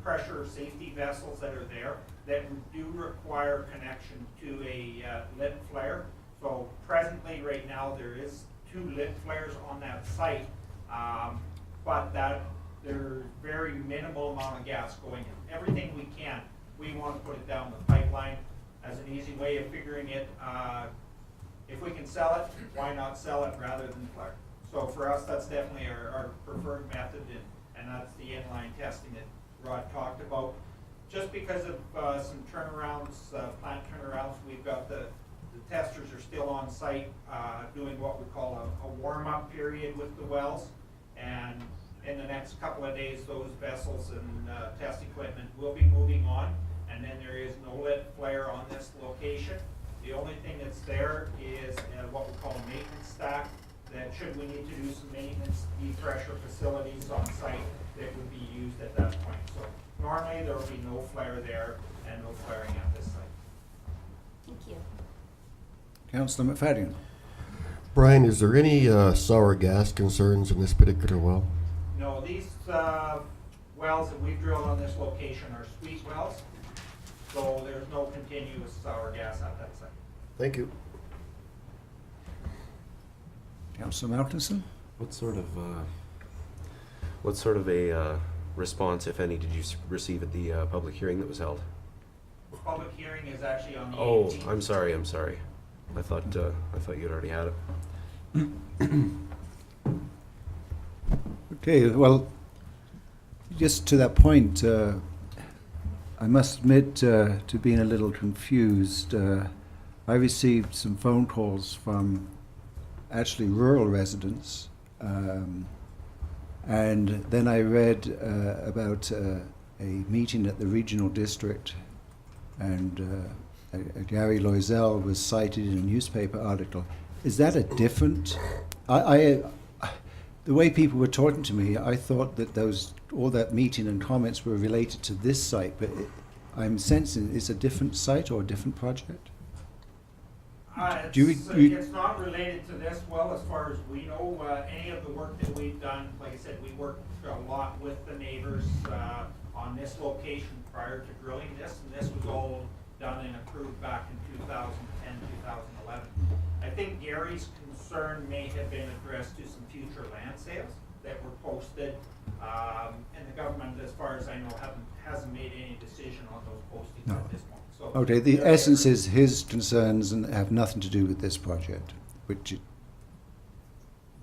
pressure safety vessels that are there that do require connection to a lit flare. So presently, right now, there is 2 lit flares on that site, but there's very minimal amount of gas going in. Everything we can, we want to put it down the pipeline as an easy way of figuring it. If we can sell it, why not sell it rather than flare? So for us, that's definitely our preferred method, and that's the inline testing that Rod talked about. Just because of some turnarounds, plant turnarounds, we've got the testers are still on site doing what we call a warm-up period with the wells. And in the next couple of days, those vessels and test equipment will be moving on. And then there is no lit flare on this location. The only thing that's there is what we call a maintenance stack, that should we need to do some maintenance, depressure facilities on site that would be used at that point. So normally there will be no flare there and no flaring at this site. Thank you. Councillor McFadden. Brian, is there any sour gas concerns in this particular well? No, these wells that we've drilled on this location are sweet wells, so there's no continuous sour gas at that site. Thank you. Councillor Malkinson. What sort of a response, if any, did you receive at the public hearing that was held? The public hearing is actually on the 18th. I'm sorry. I thought you'd already had it. Okay, well, just to that point, I must admit to being a little confused. I received some phone calls from actually rural residents, and then I read about a meeting at the regional district, and Gary Loisel was cited in a newspaper article. Is that a different? The way people were talking to me, I thought that all that meeting and comments were related to this site, but I'm sensing it's a different site or a different project. It's not related to this well as far as we know. Any of the work that we've done, like I said, we worked a lot with the neighbors on this location prior to drilling this, and this was all done and approved back in 2010, 2011. I think Gary's concern may have been addressed to some future land sales. that were posted. And the government, as far as I know, hasn't made any decision on those postings No. at this point. So Okay, the essence is his concerns and have nothing to do with this project, which,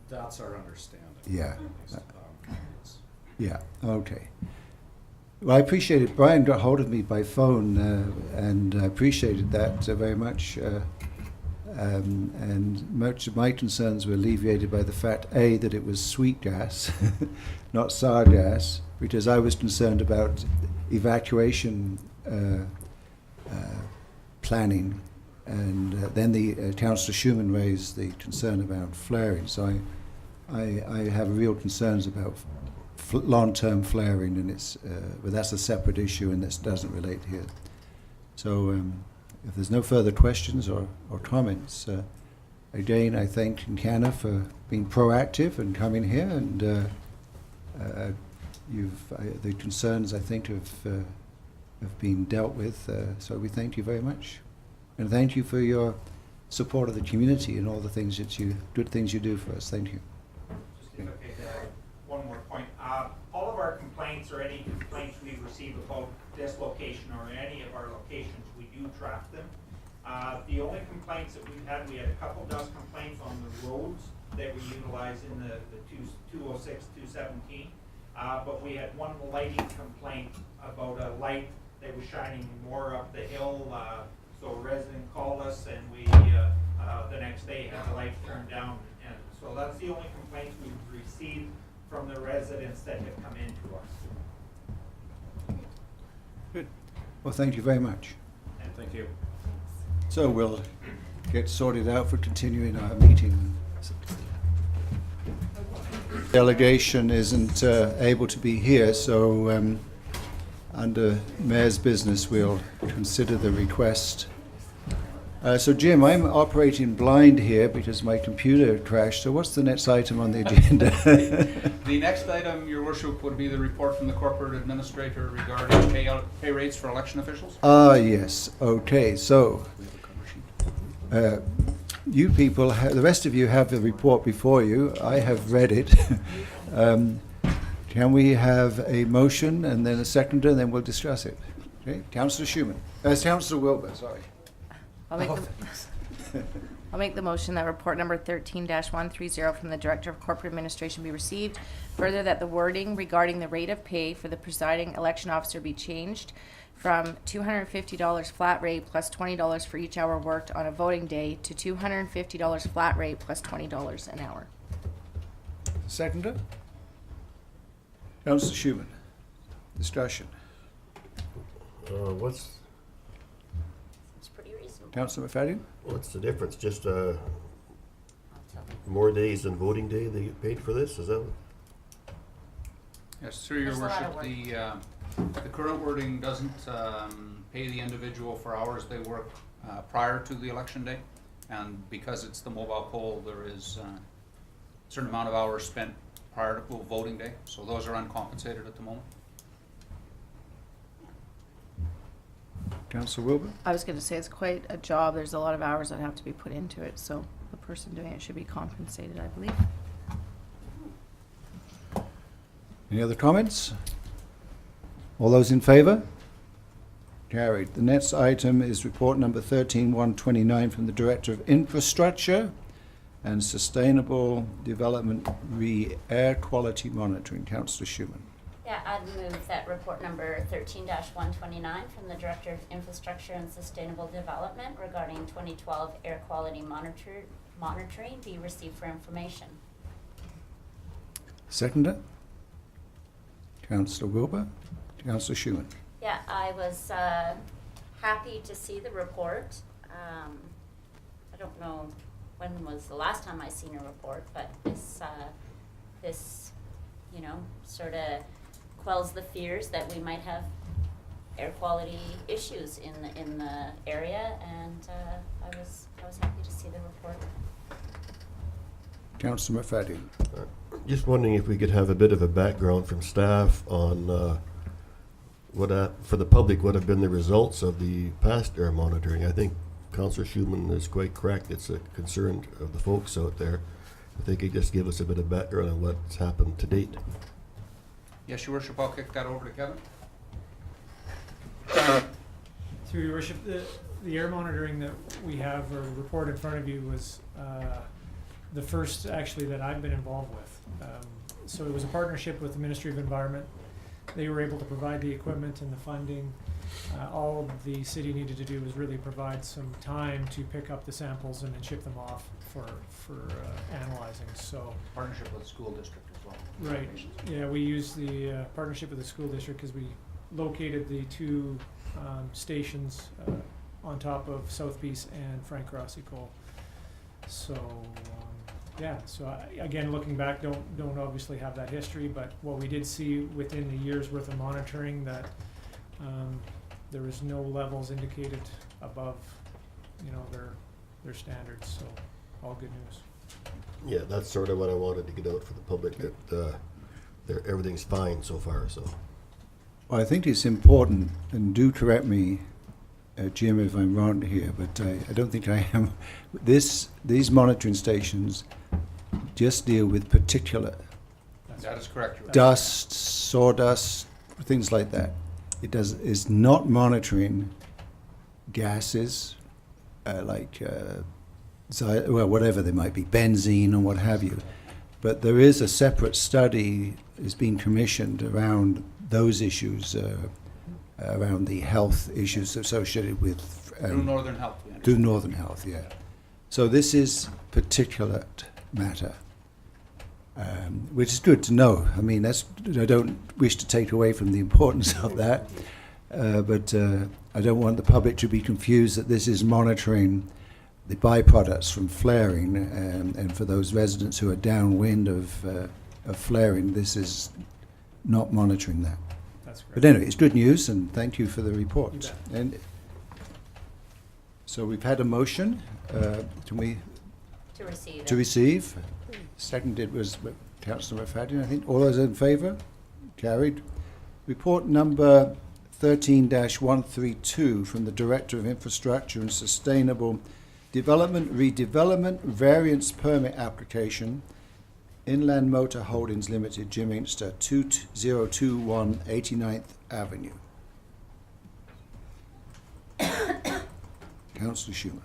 That's our understanding. Yeah. At least, it's- yeah, okay. Well, I appreciate it. Brian got hold of me by phone, and I appreciated that very much. And much of my concerns were alleviated by the fact, A, that it was sweet gas, not sour gas, because I was concerned about evacuation planning, and then the Councillor Schumann raised the concern about flaring. So I have real concerns about long-term flaring, and but that's a separate issue, and this doesn't relate here. So if there's no further questions or comments, again, I thank Kiana for being proactive and coming here, and the concerns, I think, have been dealt with, so we thank you very much. And thank you for your support of the community and all the things that good things you do for us. Thank you. Just if I could add one more point. All of our complaints or any complaints we receive about this location or any of our locations, we do track them. The only complaints that we had a couple dust complaints on the roads that we utilize in the 206, 217. But we had one lighting complaint about a light that was shining more up the hill. So a resident called us, and we the next day had the lights turned down. And so that's the only complaints we've received from the residents that have come in to us. Good. Well, thank you very much. Thank you. So we'll get sorted out for continuing our meeting. Delegation isn't able to be here, so under Mayor's business, we'll consider the request. So Jim, I'm operating blind here because my computer crashed, so what's the next item on the agenda? The next item, Your Worship, would be the report from the corporate administrator regarding pay rates for election officials. Yes, okay, so you people, the rest of you have the report before you. I have read it. Can we have a motion and then a seconder, and then we'll discuss it? Okay, Councillor Schumann. Councillor Wilbur, sorry. I'll make the motion that report number 13-130 from the Director of Corporate Administration be received. Further, that the wording regarding the rate of pay for the presiding election officer be changed from $250 flat rate plus $20 for each hour worked on a voting day to $250 flat rate plus $20 an hour. Seconder? Councillor Schumann. Discussion. What's It's pretty reasonable. Councillor McFadden? What's the difference? Just I'll tell them. more days than voting day they get paid for this? Is that? Yes, through Your There's a lot Worship, of the current wording doesn't pay the individual for hours they work prior to the election day. And because it's the mobile poll, there is a certain amount of hours spent prior to voting day. So those are uncompensated at the moment. Councillor Wilbur? I was going to say it's quite a job. There's a lot of hours that have to be put into it, so the person doing it should be compensated, I believe. Any other comments? All those in favour? Carried. The next item is report number 13-129 from the Director of Infrastructure and Sustainable Development Air Quality Monitoring. Councillor Schumann. Yeah, I'd move that report number 13-129 from the Director of Infrastructure and Sustainable Development regarding 2012 air quality monitoring be received for information. Seconder? Councillor Wilbur. Councillor Schumann. Yeah, I was happy to see the report. I don't know when was the last time I seen a report, but this, you know, sort of quells the fears that we might have air quality issues in the area, and I was happy to see the report. Councillor McFadden. Just wondering if we could have a bit of a background from staff on what, for the public, what have been the results of the past air monitoring. I think Councillor Schumann is quite correct. It's a concern of the folks out there. I think you just give us a bit of background on what's happened to date. Yes, Your Worship, I'll kick that over to Kevin. Through Your Worship, the air monitoring that we have, or report in front of you, was the first actually that I've been involved with. So it was a partnership with the Ministry of Environment. They were able to provide the equipment and the funding. All the city needed to do was really provide some time to pick up the samples and then ship them off for analyzing. So Partnership with the school district as well. right, yeah, we used the partnership with the school district because we located the two stations on top of South Peace and Frank Rossi Cole. So yeah, so again, looking back, don't obviously have that history, but what we did see within the year's worth of monitoring, that there was no levels indicated above, their standards. So all good news. Yeah, that's sort of what I wanted to get out for the public, that everything's fine so far, so. Well, I think it's important, and do correct me, Jim, if I'm wrong here, but I don't think I am. These monitoring stations just deal with particulate, That is correct, Your Worship. dust, sawdust, things like that. Is not monitoring gases whatever they might be, benzene or what have you. But there is a separate study is being commissioned around those issues, around the health issues associated with Through Northern Health, we understand. through Northern Health, yeah. So this is particulate matter, which is good to know. I mean, I don't wish to take away from the importance of that, but I don't want the public to be confused that this is monitoring the byproducts from flaring, and for those residents who are downwind of flaring, this is not monitoring that. That's correct. But anyway, it's good news, and thank you for the report. You bet. And so we've had a motion. Can we To receive to it. receive? Seconded was Councillor McFadden, I think. All those in favour? Carried. Report number 13-132 from the Director of Infrastructure and Sustainable Development, Redevelopment, Variance Permit Application, Inland Motor Holdings Limited, Jim Inkster, 2021 89th Avenue. Councillor Schumann.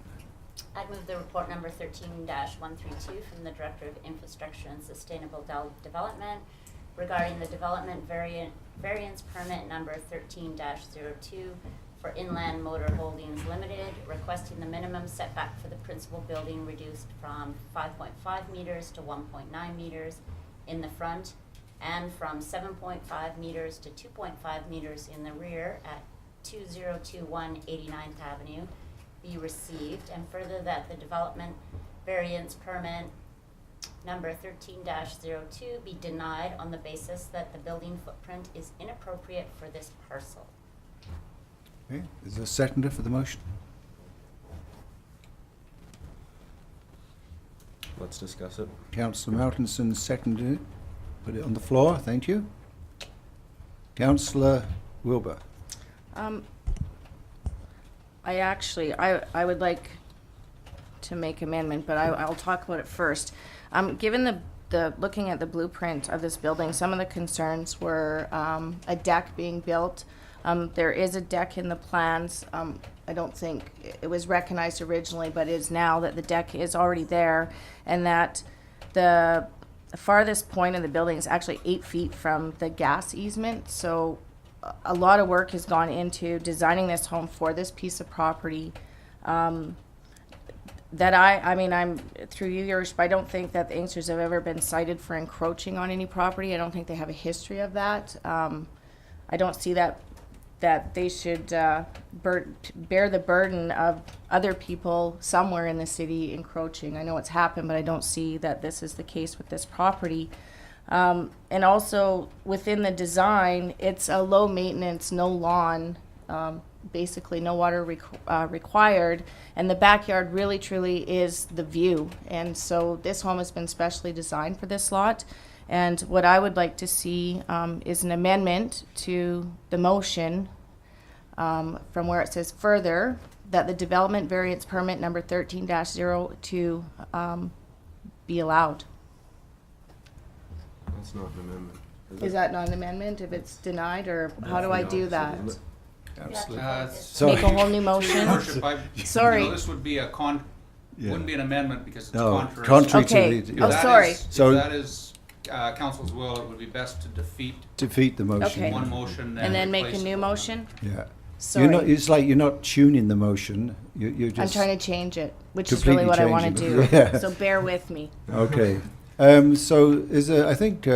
I'd move the report number 13-132 from the Director of Infrastructure and Sustainable Development regarding the development variance permit number 13-02 for Inland Motor Holdings Limited, requesting the minimum setback for the principal building reduced from 5.5 meters to 1.9 meters in the front and from 7.5 meters to 2.5 meters in the rear at 2021 89th Avenue be received, and further that the development variance permit number 13-02 be denied on the basis that the building footprint is inappropriate for this parcel. Okay, is there a seconder for the motion? Let's discuss it. Councillor Malkinson seconded it. Put it on the floor, thank you. Councillor Wilbur. I would like to make amendment, but I'll talk about it first. Given the looking at the blueprint of this building, some of the concerns were a deck being built. There is a deck in the plans. I don't think it was recognized originally, but is now that the deck is already there, and that the farthest point of the building is actually 8 feet from the gas easement. So a lot of work has gone into designing this home for this piece of property. That I'm through you, Your Worship, I don't think that the Inksters have ever been cited for encroaching on any property. I don't think they have a history of that. I don't see that they should bear the burden of other people somewhere in the city encroaching. I know it's happened, but I don't see that this is the case with this property. And also within the design, it's a low maintenance, no lawn, basically no water required, and the backyard really truly is the view. And so this home has been specially designed for this lot. And what I would like to see is an amendment to the motion from where it says further that the development variance permit number 13-02 be allowed. That's not an amendment. Is that not an amendment if it's denied, or how do I do that? Absolutely. Make a whole new motion? Your Worship, Sorry. this would be wouldn't be an amendment because it's No, contrary. contrary Okay. to If the, Oh, that sorry. is- So- If that is council's will, it would be best to defeat the motion. Okay. one motion And then make a replace it new with one. motion? Yeah. Sorry. You're not, it's like you're not tuning the motion. You're just. I'm trying to change it, which is really completely what I want to changing do. it. Yeah. So bear with me. Okay. So is there, I think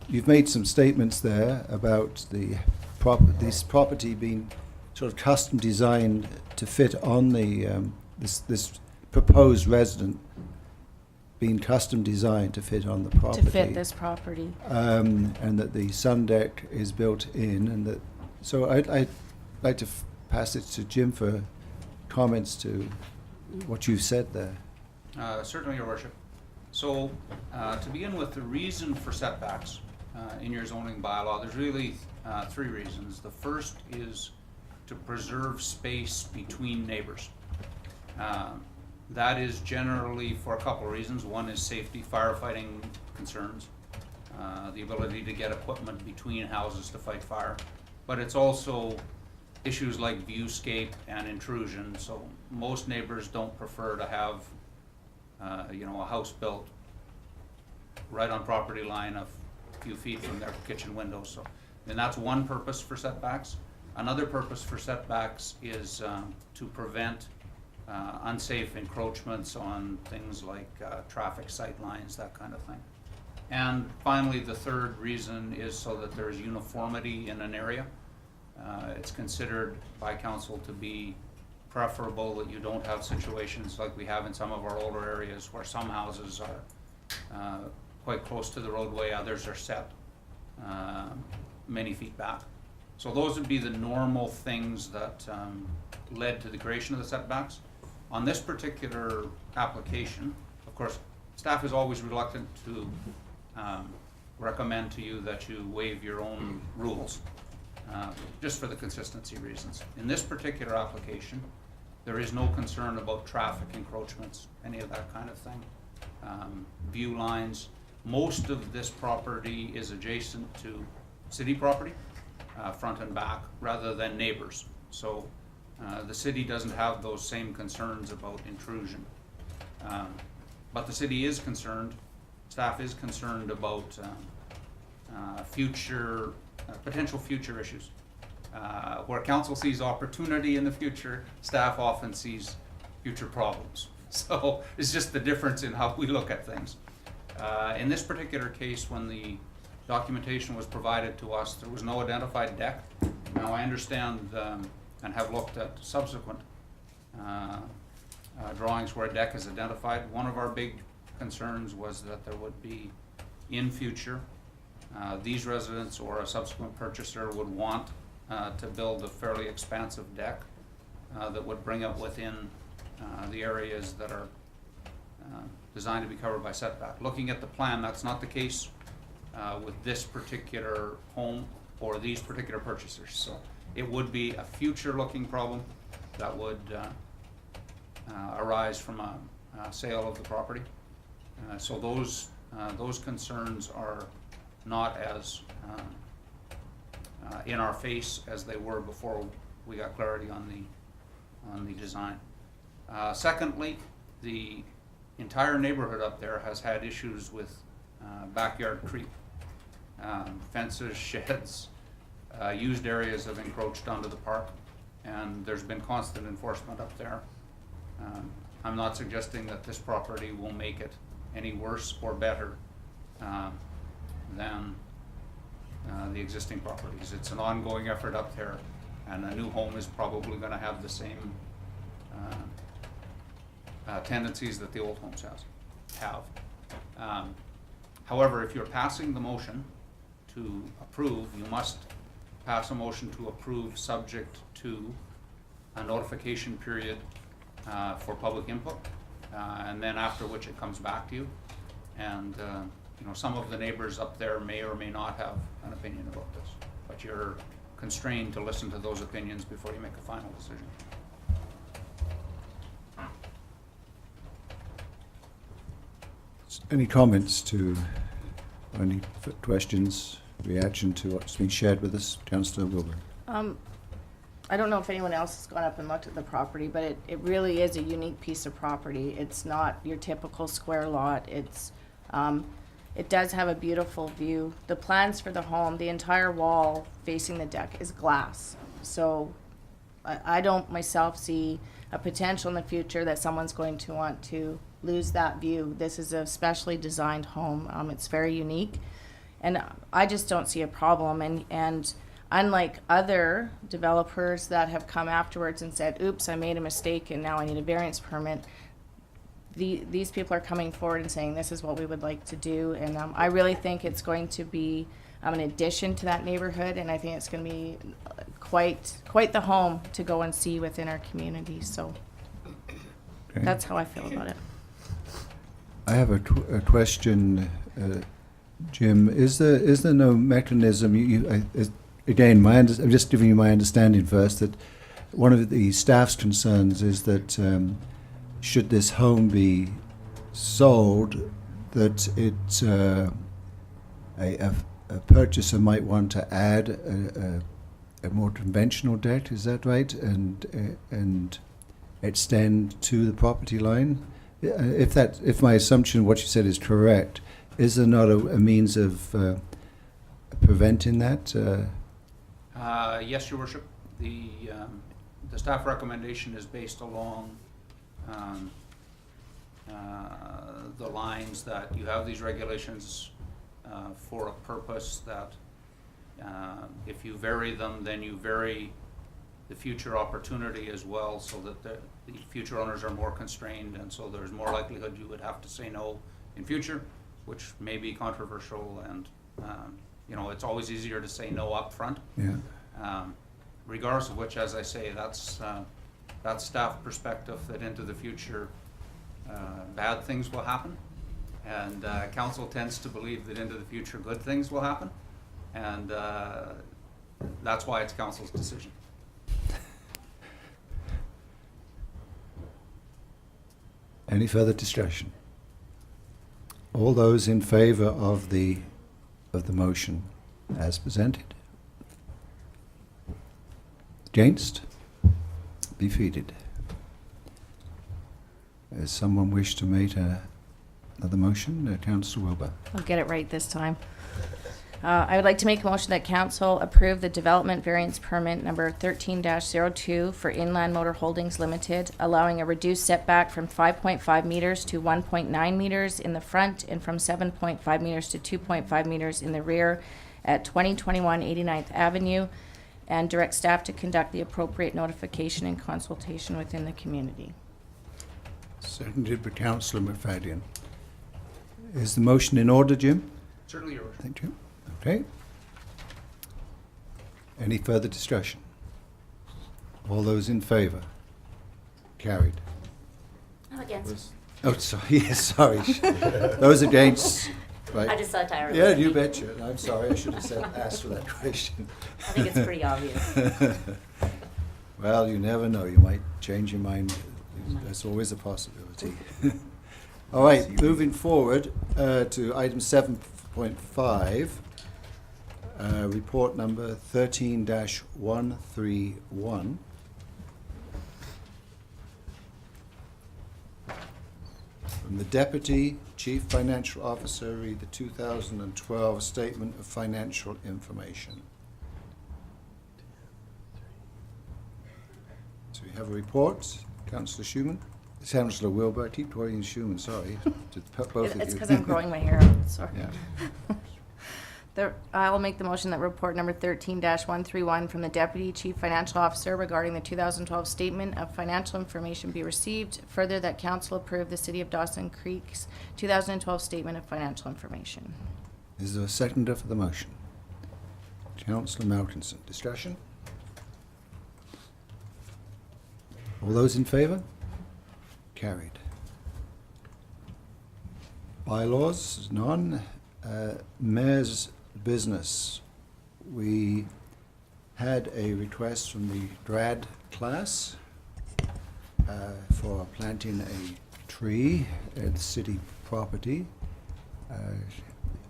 you've made some statements there about this property being sort of custom designed to fit on the this proposed resident being custom designed to fit on the property. To fit this property. And that the sun deck is built in, and that. So I'd like to pass it to Jim for comments to what you've said there. Certainly, Your Worship. So, to begin with, the reason for setbacks in your zoning bylaw, there's really three reasons. The first is to preserve space between neighbors. That is generally for a couple of reasons. One is safety, firefighting concerns, the ability to get equipment between houses to fight fire. But it's also issues like viewscape and intrusion. So most neighbors don't prefer to have a house built right on property line a few feet from their kitchen windows. So, and that's one purpose for setbacks. Another purpose for setbacks is to prevent unsafe encroachments on things like traffic sight lines, that kind of thing. And finally, the third reason is so that there's uniformity in an area. It's considered by council to be preferable that you don't have situations like we have in some of our older areas where some houses are quite close to the roadway, others are set many feet back. So those would be the normal things that led to the creation of the setbacks. On this particular application, of course, staff is always reluctant to recommend to you that you waive your own rules, just for the consistency reasons. In this particular application, there is no concern about traffic encroachments, any of that kind of thing. View lines. Most of this property is adjacent to city property, front and back, rather than neighbors. So the city doesn't have those same concerns about intrusion. But the city is concerned, staff is concerned about potential future issues. Where council sees opportunity in the future, staff often sees future problems. So it's just the difference in how we look at things. In this particular case, when the documentation was provided to us, there was no identified deck. Now I understand and have looked at subsequent drawings where a deck is identified. One of our big concerns was that there would be, in future, these residents or a subsequent purchaser would want to build a fairly expansive deck that would bring it within the areas that are designed to be covered by setback. Looking at the plan, that's not the case with this particular home or these particular purchasers. So it would be a future-looking problem that would arise from a sale of the property. So those concerns are not as in our face as they were before we got clarity on the design. Secondly, the entire neighborhood up there has had issues with backyard creep. Fences, sheds, used areas have encroached onto the park, and there's been constant enforcement up there. I'm not suggesting that this property will make it any worse or better than the existing properties. It's an ongoing effort up there, and a new home is probably going to have the same tendencies that the old homes have. However, if you're passing the motion to approve, you must pass a motion to approve subject to a notification period for public input, and then after which it comes back to you. And some of the neighbors up there may or may not have an opinion about this, but you're constrained to listen to those opinions before you make a final decision. Any comments to Any questions, reaction to what's been shared with us, Councillor Wilbur? I don't know if anyone else has gone up and looked at the property, but it really is a unique piece of property. It's not your typical square lot. It's, it does have a beautiful view. The plans for the home, the entire wall facing the deck is glass. So I don't myself see a potential in the future that someone's going to want to lose that view. This is a specially designed home. It's very unique. And I just don't see a problem. And unlike other developers that have come afterwards and said, oops, I made a mistake and now I need a variance permit, these people are coming forward and saying this is what we would like to do. And I really think it's going to be an addition to that neighborhood, and I think it's going to be quite the home to go and see within our community. So Okay. that's how I feel about it. I have a question, Jim. Is there no mechanism? Again, I'm just giving you my understanding first. That one of the staff's concerns is that should this home be sold, that a purchaser might want to add a more conventional deck. Is that right? And extend to the property line. If my assumption, what you said, is correct, is there not a means of preventing that? Yes, Your Worship. The staff recommendation is based along the lines that you have these regulations for a purpose, that if you vary them, then you vary the future opportunity as well, so that the future owners are more constrained, and so there's more likelihood you would have to say no in future, which may be controversial, and it's always easier to say no up front. Yeah. Regardless of which, as I say, that's staff perspective, that into the future bad things will happen, and council tends to believe that into the future good things will happen, and that's why it's council's decision. Any further discussion? All those in favour of the motion as presented? Against? Defeated? Does someone wish to make another motion? Councillor Wilbur. I'll get it right this time. I would like to make a motion that council approve the development variance permit number 13-02 for Inland Motor Holdings Limited, allowing a reduced setback from 5.5 meters to 1.9 meters in the front and from 7.5 meters to 2.5 meters in the rear at 2021 89th Avenue, and direct staff to conduct the appropriate notification and consultation within the community. Seconded by Councillor McFadden. Is the motion in order, Jim? Certainly, Your Worship. Thank you. Okay. Any further discussion? All those in favour? Carried. I'm against. Oh, sorry. Yes, sorry. Those against? Right. I just saw Tyra. Yeah, you betcha. I'm sorry. I should have asked for that question. I think it's pretty obvious. Well, you never know. You might change your mind. That's always a possibility. All right, moving forward to item 7.5, report number 13-131. From the Deputy Chief Financial Officer, read the 2012 Statement of Financial Information. So we have a report. Councillor Schumann. Councillor Wilbur. I keep calling you Schumann, sorry. To both of you. It's because I'm growing my hair out, sorry. Yeah. I will make the motion that report number 13-131 from the Deputy Chief Financial Officer regarding the 2012 Statement of Financial Information be received. Further, that council approve the City of Dawson Creek's 2012 Statement of Financial Information. Is there a seconder for the motion? Councillor Malkinson. Discussion? All those in favour? Carried. Bylaws, none. Mayor's business. We had a request from the grad class for planting a tree at city property.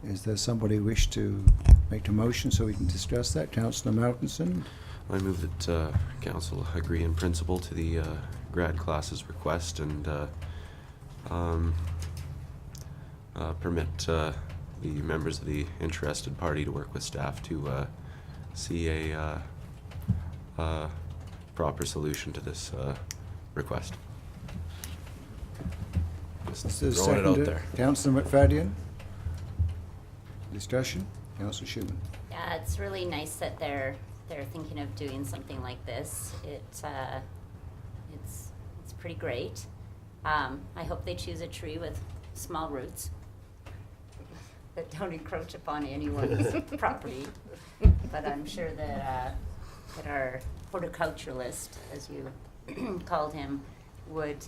Is there somebody who wish to make a motion so we can discuss that? Councillor Malcolmson? I move that council agree in principle to the grad class's request and permit the members of the interested party to work with staff to see a proper solution to this request. Just Is there a throwing it out seconder? there. Councillor McFadden? Discussion? Councillor Schumann? Yeah, it's really nice that they're thinking of doing something like this. It's pretty great. I hope they choose a tree with small roots that don't encroach upon anyone's property. But I'm sure that our horticulturalist, as you called him, would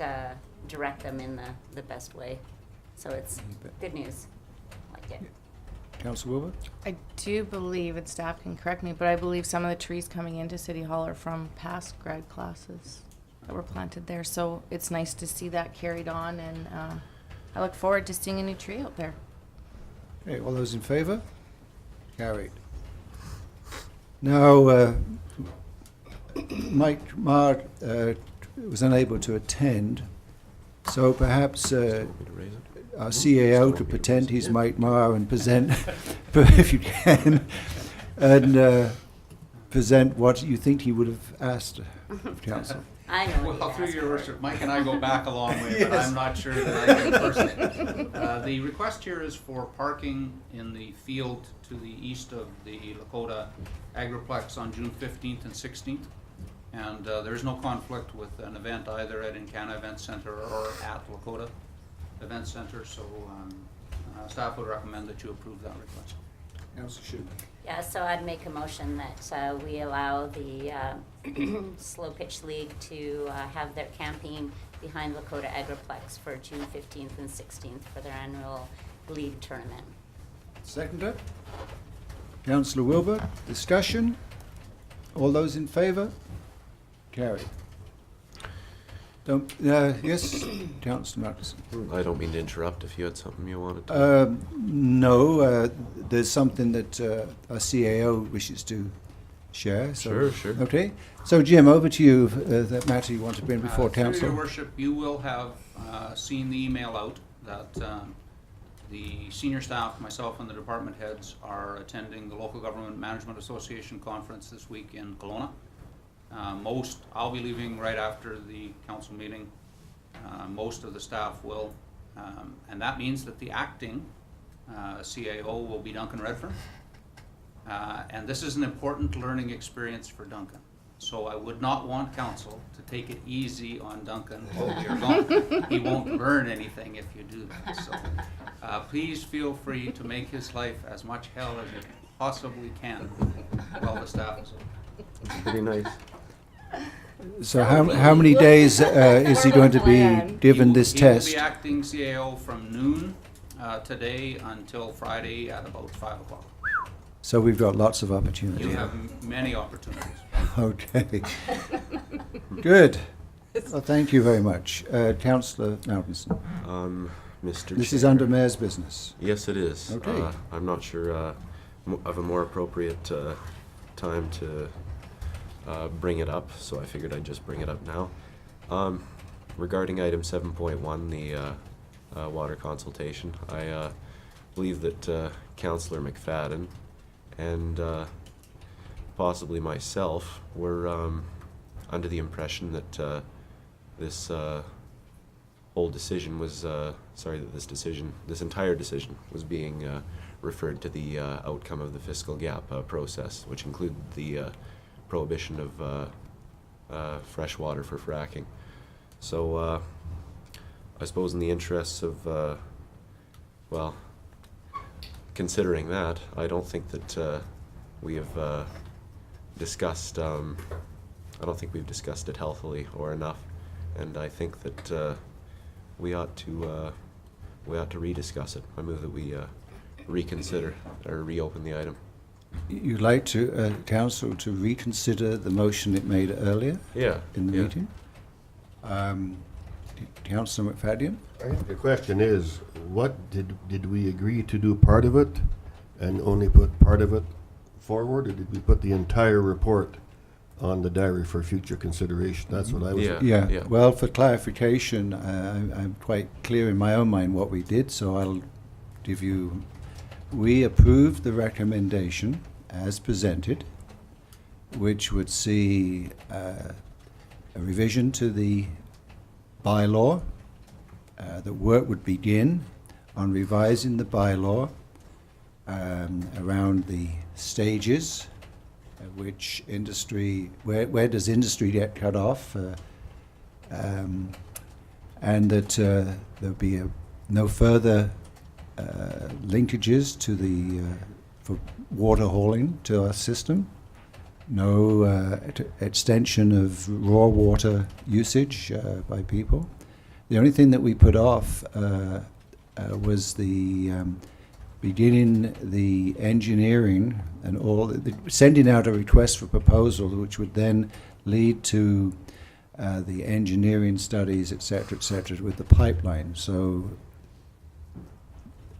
direct them in the best way. So it's good news. I like it. Councillor Wilbur? I do believe, and staff can correct me, but I believe some of the trees coming into City Hall are from past grad classes that were planted there. So it's nice to see that carried on, and I look forward to seeing a new tree out there. Okay, all those in favour? Carried. Now, Mike Marr was unable to attend, so perhaps Want me to raise it? our CAO could pretend he's Mike Marr and present, if you can, and present what you think he would have asked of council. I know. what Well, you'd through ask your for. worship, Mike and I go back a long way, but I'm not sure that I can personally. The request here is for parking in the field to the east of the Lakota Agriplex on June 15th and 16th. And there's no conflict with an event either at Encana Event Center or at Lakota Event Center, so staff would recommend that you approve that request. Councillor Schumann. Yeah, so I'd make a motion that we allow the Slow Pitch League to have their camping behind Lakota Agriplex for June 15th and 16th for their annual league tournament. Seconder? Councillor Wilbur, discussion? All those in favour? Carried. Don't, yes, Councillor Marcus. I don't mean to interrupt if you had something you wanted to. No, there's something that our CAO wishes to share. So, Sure. Okay. So, Jim, over to you. That matter you want to bring before Through council. your worship, you will have seen the email out that the senior staff, myself and the department heads are attending the Local Government Management Association conference this week in Kelowna. I'll be leaving right after the council meeting. Most of the staff will. And that means that the acting CAO will be Duncan Redfern. And this is an important learning experience for Duncan. So I would not want council to take it easy on Duncan. Oh, you're gone. He won't learn anything if you do that. So please feel free to make his life as much hell as you possibly can while the staff is over. Pretty nice. So, how many days is he going to be given this test? He will be acting CAO from noon today until Friday at about 5 o'clock. So we've got lots of opportunity. You have many opportunities. Okay. Good. Well, thank you very much. Councillor Malcolmson. Mr. This is Chair. under Mayor's business. Yes, it is. Okay. I'm not sure of a more appropriate time to bring it up, so I figured I'd just bring it up now. Regarding item 7.1, the water consultation, I believe that Councillor McFadden and possibly myself were under the impression that this whole decision was, this entire decision was being referred to the outcome of the fiscal gap process, which included the prohibition of fresh water for fracking. So I suppose in the interests of, well, considering that, I don't think that we have discussed, I don't think we've discussed it healthily or enough, and I think that we ought to rediscuss it. I move that we reconsider or reopen the item. You'd like to council to reconsider the motion it made earlier Yeah. in the yeah. meeting? Councillor McFadden? I think the question is, what did we agree to do part of it and only put part of it forward, or did we put the entire report on the diary for future consideration? That's what I was. Yeah. Yeah, well, for clarification, I'm quite clear in my own mind what we did, so I'll give you, we approved the recommendation as presented, which would see a revision to the bylaw. The work would begin on revising the bylaw around the stages at which industry, where does industry get cut off, and that there'll be no further linkages to the for water hauling to our system, no extension of raw water usage by people. The only thing that we put off was the beginning the engineering and all, sending out a request for proposal, which would then lead to the engineering studies, et cetera, with the pipeline. So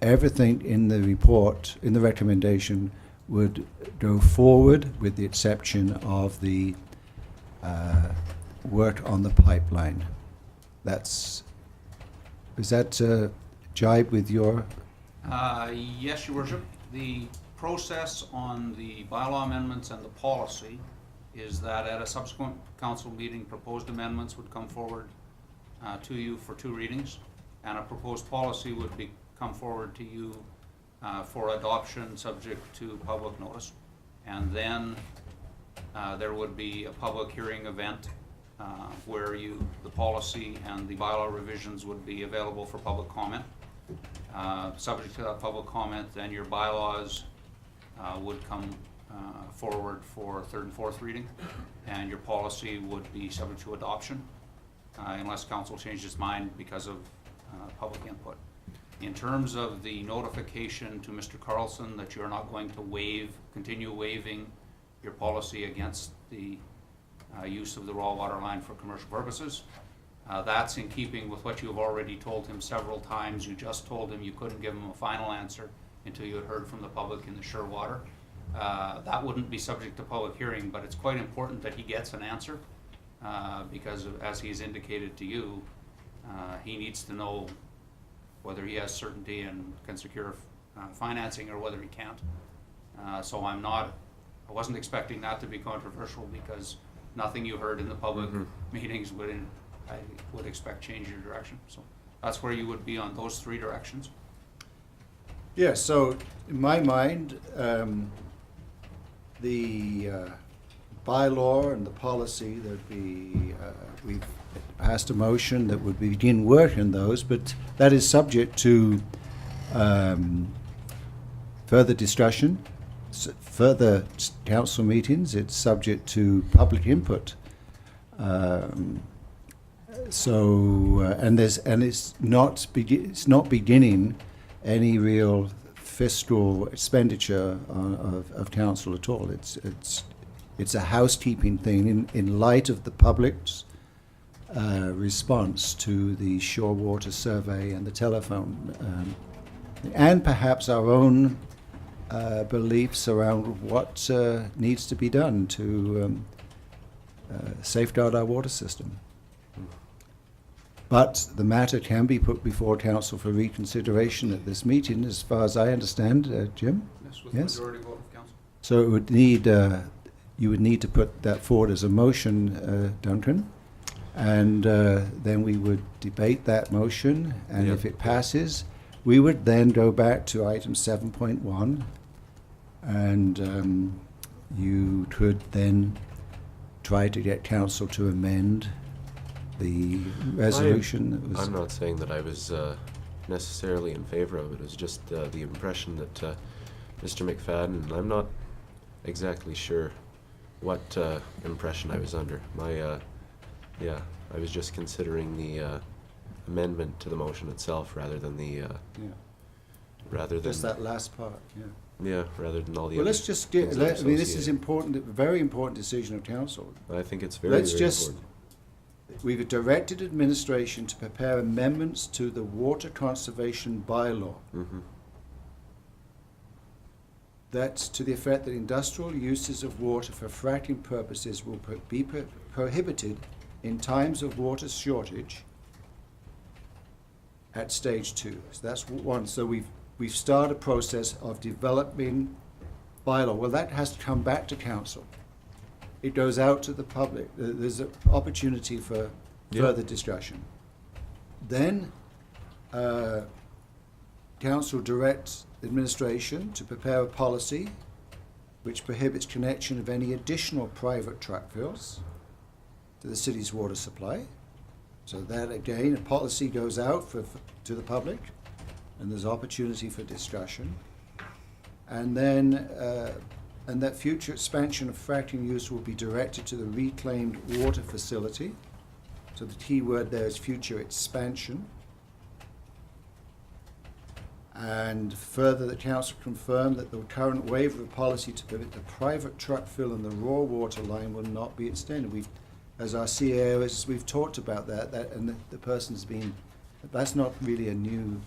everything in the report, in the recommendation, would go forward with the exception of the work on the pipeline. Does that jibe with your? Yes, Your Worship. The process on the bylaw amendments and the policy is that at a subsequent council meeting, proposed amendments would come forward to you for 2 readings, and a proposed policy would come forward to you for adoption subject to public notice. And then there would be a public hearing event where the policy and the bylaw revisions would be available for public comment. Subject to that public comment, then your bylaws would come forward for 3rd and 4th reading, and your policy would be subject to adoption unless council changes its mind because of public input. In terms of the notification to Mr. Carlson that you're not going to continue waiving your policy against the use of the raw water line for commercial purposes, that's in keeping with what you have already told him several times. You just told him you couldn't give him a final answer until you had heard from the public in the Sure Water. That wouldn't be subject to public hearing, but it's quite important that he gets an answer because as he's indicated to you, he needs to know whether he has certainty and can secure financing or whether he can't. So I wasn't expecting that to be controversial because nothing you heard in the public meetings I would expect change your direction. So that's where you would be on those 3 directions. Yeah, so in my mind, the bylaw and the policy, we've passed a motion that would begin work in those, but that is subject to further discussion, further council meetings. It's subject to public input. And it's not beginning any real fiscal expenditure of council at all. It's a housekeeping thing in light of the public's response to the shore water survey and the telephone, and perhaps our own beliefs around what needs to be done to safeguard our water system. But the matter can be put before council for reconsideration at this meeting, as far as I understand, Jim? Yes, with Yes? majority vote of council. So it would need, you would need to put that forward as a motion, Duncan, and then we would debate that motion, and if it passes, we would then go back to item 7.1, and you could then try to get council to amend the resolution that was... I'm not saying that I was necessarily in favor of it. It was just the impression that Mr. McFadden, and I'm not exactly sure what impression I was under. I was just considering the amendment to the motion itself rather than the Just that last part, rather than all the Well, other let's just things that are this is associated. important, a very important decision of council. I think it's very, very important. we've directed administration to prepare amendments to the water conservation bylaw. Mhm. That's to the effect that industrial uses of water for fracking purposes will be prohibited in times of water shortage at stage 2. So that's one. So we've started a process of developing bylaw. Well, that has to come back to council. It goes out to the public. There's an opportunity for further discussion. Then council directs administration to prepare a policy which prohibits connection of any additional private truck fills to the city's water supply. So that again, a policy goes out to the public, and there's opportunity for discussion. And then and that future expansion of fracking use will be directed to the reclaimed water facility. So the key word there is future expansion. And further, the council confirmed that the current waiver of policy to permit the private truck fill in the raw water line will not be extended. As our CAOs, we've talked about that and the person's been, that's not really a new,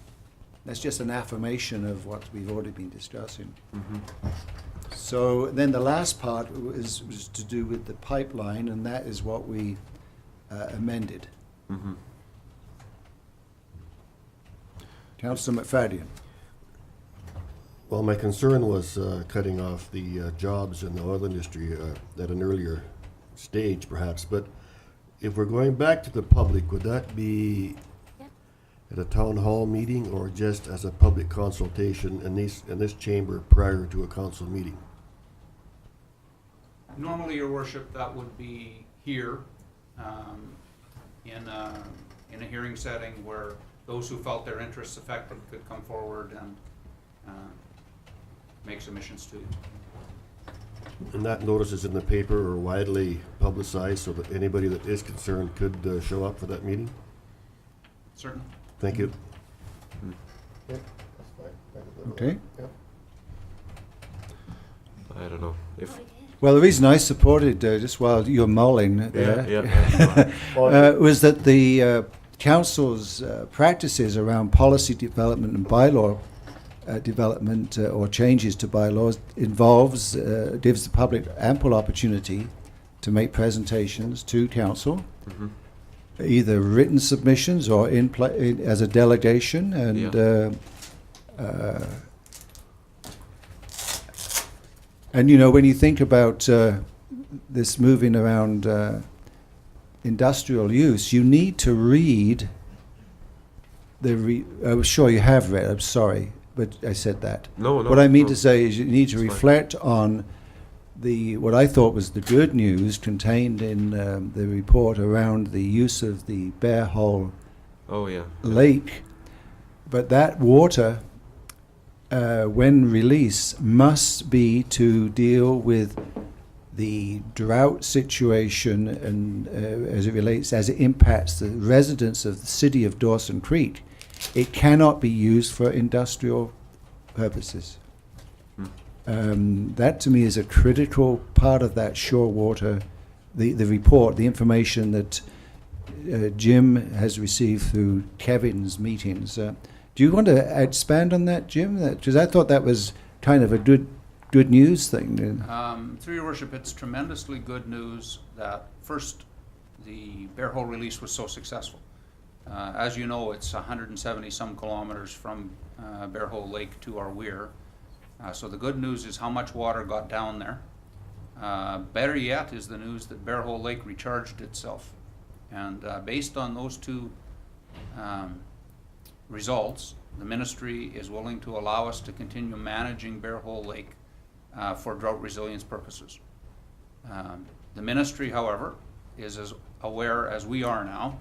that's just an affirmation of what we've already been discussing. Mhm. So then the last part was to do with the pipeline, and that is what we amended. Mhm. Councillor McFadden. Well, my concern was cutting off the jobs in the oil industry at an earlier stage, perhaps. But if we're going back to the public, would that be at a town hall meeting or just as a public consultation in this chamber prior to a council meeting? Normally, Your Worship, that would be here in a hearing setting where those who felt their interests affected could come forward and make submissions to you. And that notice is in the paper or widely publicized so that anybody that is concerned could show up for that meeting? Certainly. Thank you. Okay. I don't know if. Well, the reason I supported, just while you're mulling there, was that the council's practices around policy development and bylaw development or changes to bylaws gives the public ample opportunity to make presentations to council, either written submissions or as a delegation, and and you know, when you think about this moving around industrial use, you need to read I'm sure you have read, I'm sorry, but I said that. No. What I mean to say is you need to reflect on what I thought was the good news contained in the report around the use of the Bear Hole Lake. But that water, when released, must be to deal with the drought situation and as it impacts the residents of the city of Dawson Creek. It cannot be used for industrial purposes. That to me is a critical part of that shore water, the report, the information that Jim has received through Kevin's meetings. Do you want to expand on that, Jim? Because I thought that was kind of a good news thing. Through Your Worship, it's tremendously good news that first the Bear Hole release was so successful. As you know, it's 170 some kilometers from Bear Hole Lake to our weir. So the good news is how much water got down there. Better yet is the news that Bear Hole Lake recharged itself. And based on those two results, the ministry is willing to allow us to continue managing Bear Hole Lake for drought resilience purposes. The ministry, however, is as aware as we are now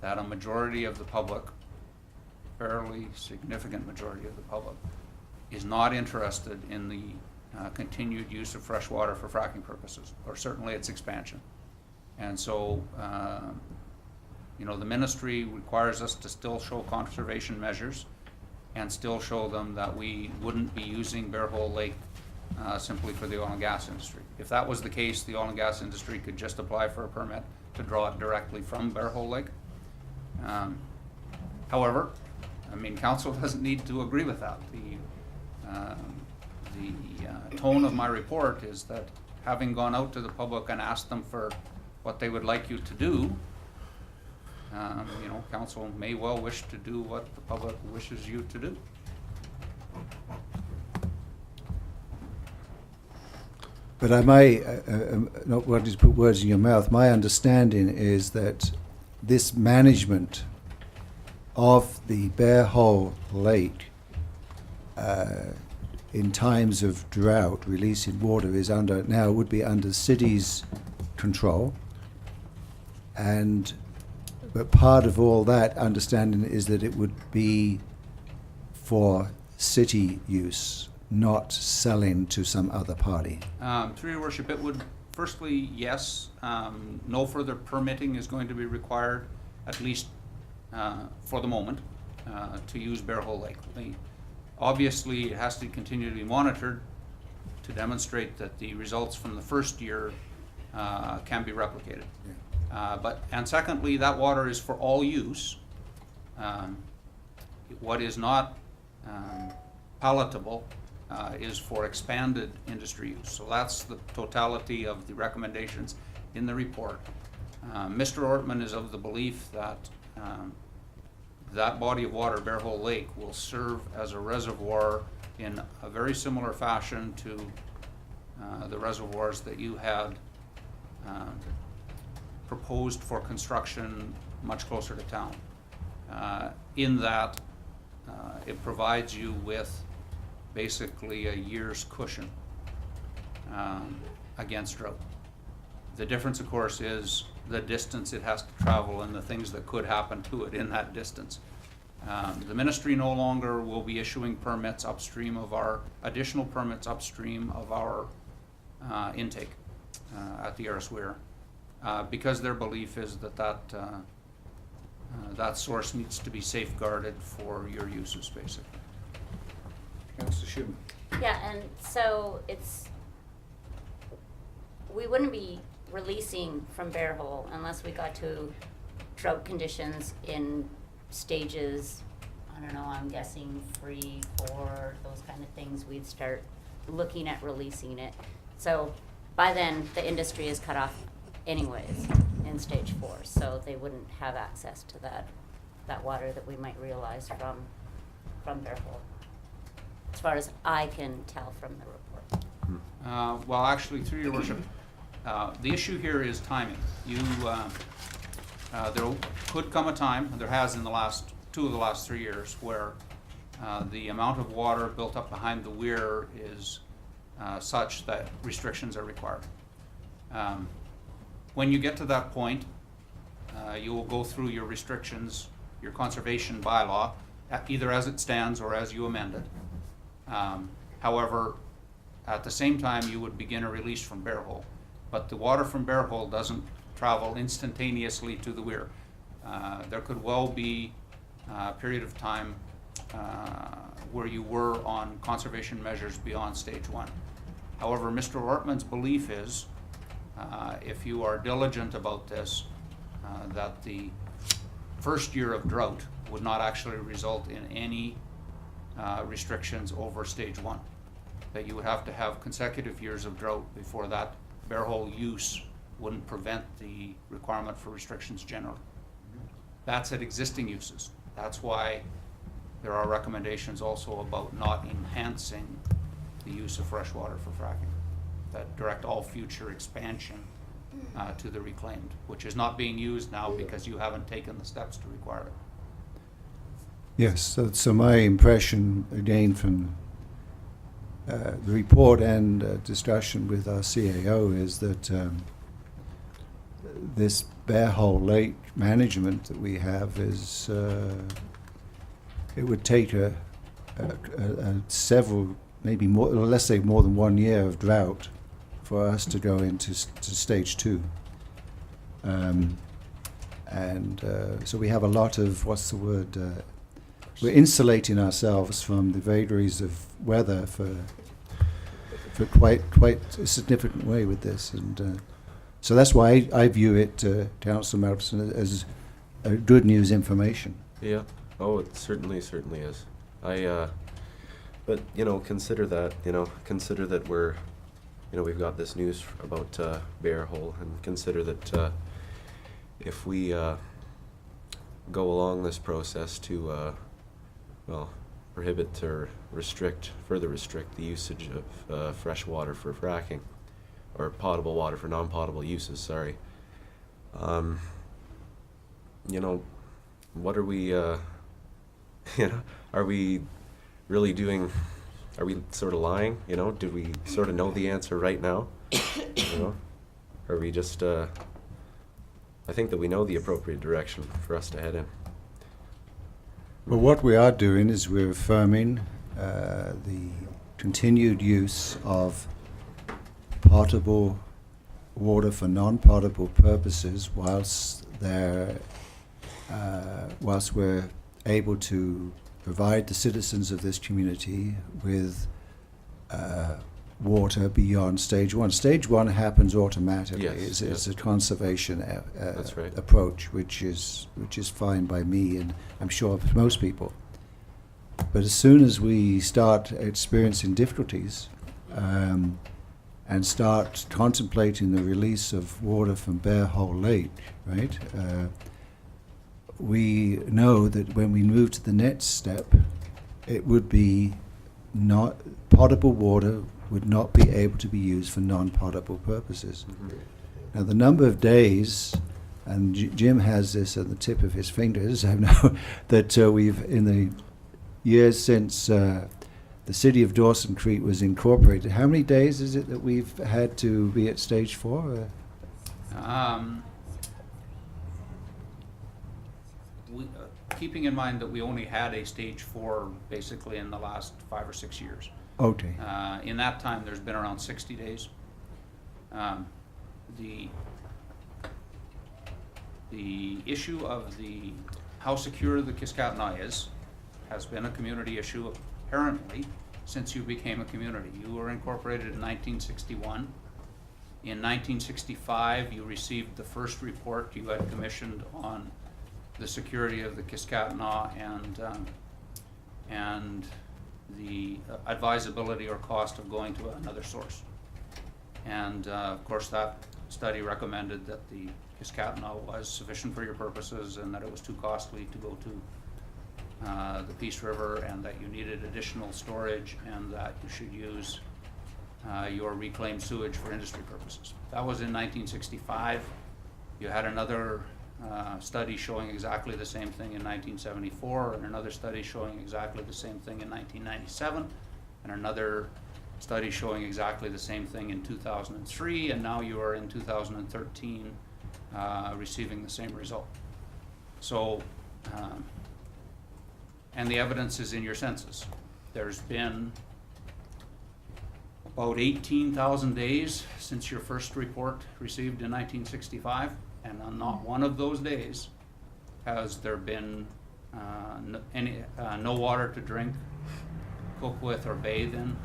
that a majority of the public, fairly significant majority of the public, is not interested in the continued use of fresh water for fracking purposes, or certainly its expansion. And so, you know, the ministry requires us to still show conservation measures and still show them that we wouldn't be using Bear Hole Lake simply for the oil and gas industry. If that was the case, the oil and gas industry could just apply for a permit to draw it directly from Bear Hole Lake. However, I mean, council doesn't need to agree with that. The tone of my report is that having gone out to the public and asked them for what they would like you to do, council may well wish to do what the public wishes you to do. But I may, not wanting to put words in your mouth, my understanding is that this management of the Bear Hole Lake in times of drought, releasing water is would be under city's control. But part of all that understanding is that it would be for city use, not selling to some other party. Through your worship, it would, firstly, yes, no further permitting is going to be required, at least for the moment, to use Bear Hole Lake. Obviously, it has to continue to be monitored to demonstrate that the results from the first year can be replicated. And secondly, that water is for all use. What is not palatable is for expanded industry use. So that's the totality of the recommendations in the report. Mr. Ortman is of the belief that that body of water, Bear Hole Lake, will serve as a reservoir in a very similar fashion to the reservoirs that you had proposed for construction much closer to town. In that it provides you with basically a year's cushion against drought. The difference, of course, is the distance it has to travel and the things that could happen to it in that distance. The ministry no longer will be issuing permits upstream of our, additional permits upstream of our intake at the Arisweir, because their belief is that that source needs to be safeguarded for your uses, basically. Councillor Schumann. Yeah, and so we wouldn't be releasing from Bear Hole unless we got to drought conditions in stages, I don't know, I'm guessing 3, 4, those kind of things. We'd start looking at releasing it. So by then, the industry is cut off anyways in stage 4, so they wouldn't have access to that water that we might realize from Bear Hole, as far as I can tell from the report. Well, actually, through your worship, the issue here is timing. There could come a time, and there has in the last 2 of the last 3 years, where the amount of water built up behind the weir is such that restrictions are required. When you get to that point, you will go through your restrictions, your conservation bylaw, either as it stands or as you amend it. However, at the same time, you would begin a release from Bear Hole. But the water from Bear Hole doesn't travel instantaneously to the weir. There could well be a period of time where you were on conservation measures beyond stage 1. However, Mr. Ortman's belief is, if you are diligent about this, that the first year of drought would not actually result in any restrictions over stage 1. That you would have to have consecutive years of drought before that Bear Hole use wouldn't prevent the requirement for restrictions generally. That's at existing uses. That's why there are recommendations also about not enhancing the use of fresh water for fracking, that direct all future expansion to the reclaimed, which is not being used now because you haven't taken the steps to require it. Yes, so my impression, again, from the report and discussion with our CAO is that this Bear Hole Lake management that we have is, it would take a several, maybe more, or let's say more than 1 year of drought for us to go into to stage 2. So we have a lot of, what's the word, we're insulating ourselves from the vagaries of weather for quite a significant way with this, and So that's why I view it, Councillor Melton, as good news information. Yeah. Oh, it certainly is. But consider that we've got this news about Bear Hole, and consider that if we go along this process to prohibit or further restrict the usage of fresh water for fracking, or potable water for non-potable uses. Sorry. What are we? Are we really doing? Are we sort of lying? Do we sort of know the answer right now? Are we just? I think that we know the appropriate direction for us to head in. Well, what we are doing is we're affirming the continued use of potable water for non-potable purposes whilst we're able to provide the citizens of this community with water beyond stage one. Stage one happens automatically. Yes, It's a conservation That's right. approach, which is fine by me and I'm sure for most people. But as soon as we start experiencing difficulties and start contemplating the release of water from Bear Hole Lake, right? We know that when we move to the next step, it would be not potable water would not be able to be used for non-potable purposes. Mm-hmm. Now the number of days, and Jim has this at the tip of his fingers, I know that we've in the years since the city of Dawson Creek was incorporated, how many days is it that we've had to be at stage 4? Keeping in mind that we only had a stage 4 basically in the last 5 or 6 years. Okay. In that time, there's been around 60 days. The issue of how secure the Kiskatna is has been a community issue apparently since you became a community. You were incorporated in 1961. In 1965, you received the first report you had commissioned on the security of the Kiskatna and the advisability or cost of going to another source. And of course that study recommended that the Kiskatna was sufficient for your purposes and that it was too costly to go to the Peace River and that you needed additional storage and that you should use your reclaimed sewage for industry purposes. That was in 1965. You had another study showing exactly the same thing in 1974, and another study showing exactly the same thing in 1997, and another study showing exactly the same thing in 2003, and now you are in 2013 receiving the same result. So, and the evidence is in your census. There's been about 18,000 days since your first report received in 1965. And on not one of those days has there been no water to drink, cook with, or bathe in.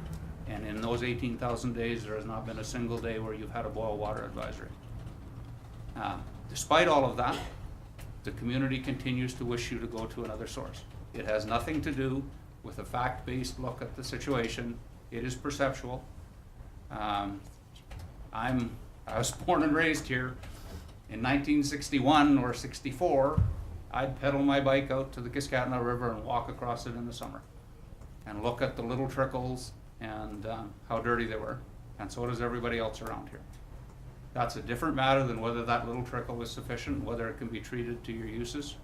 And in those 18,000 days, there has not been a single day where you've had a boil water advisory. Despite all of that, the community continues to wish you to go to another source. It has nothing to do with a fact-based look at the situation. It is perceptual. I was born and raised here. In 1961 or 64, I'd pedal my bike out to the Kiskatna River and walk across it in the summer and look at the little trickles and how dirty they were. And so does everybody else around here. That's a different matter than whether that little trickle is sufficient, whether it can be treated to your uses.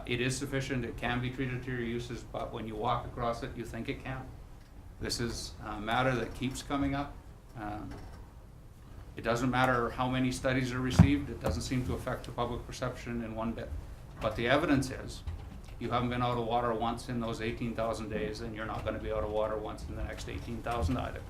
It is sufficient, it can be treated to your uses, but when you walk across it, you think it can't. This is a matter that keeps coming up. It doesn't matter how many studies are received, it doesn't seem to affect the public perception in one bit. But the evidence is, you haven't been out of water once in those 18,000 days, and you're not gonna be out of water once in the next 18,000 either.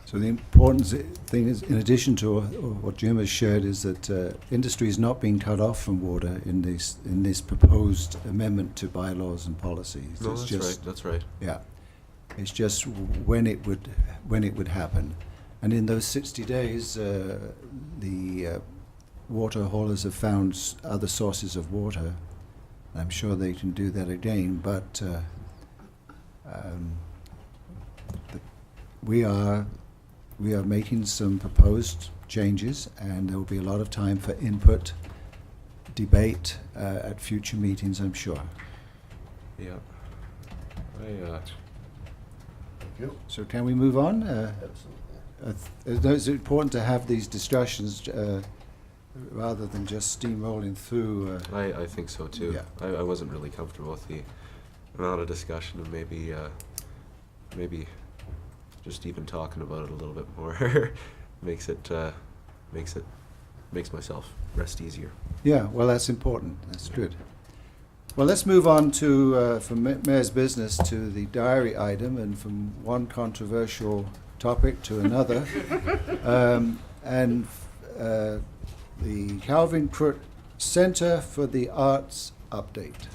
So the important thing is, in addition to what Jim has shared, is that industry is not being cut off from water in this proposed amendment to bylaws and policies. No, that's right. Yeah, it's just when it would happen, And in those 60 days, the water haulers have found other sources of water. I'm sure they can do that again, but we are making some proposed changes, and there will be a lot of time for input, debate at future meetings, I'm sure. Yeah. Thank you. So can we move on? Absolutely. It's important to have these discussions rather than just steamrolling through. I think so too. Yeah. I wasn't really comfortable with the amount of discussion, and maybe just even talking about it a little bit more makes myself rest easier. Yeah, well, that's important. That's good. Well, let's move on to from Mayor's business to the diary item, and from one controversial topic to another, the Calvin Crook Center for the Arts update.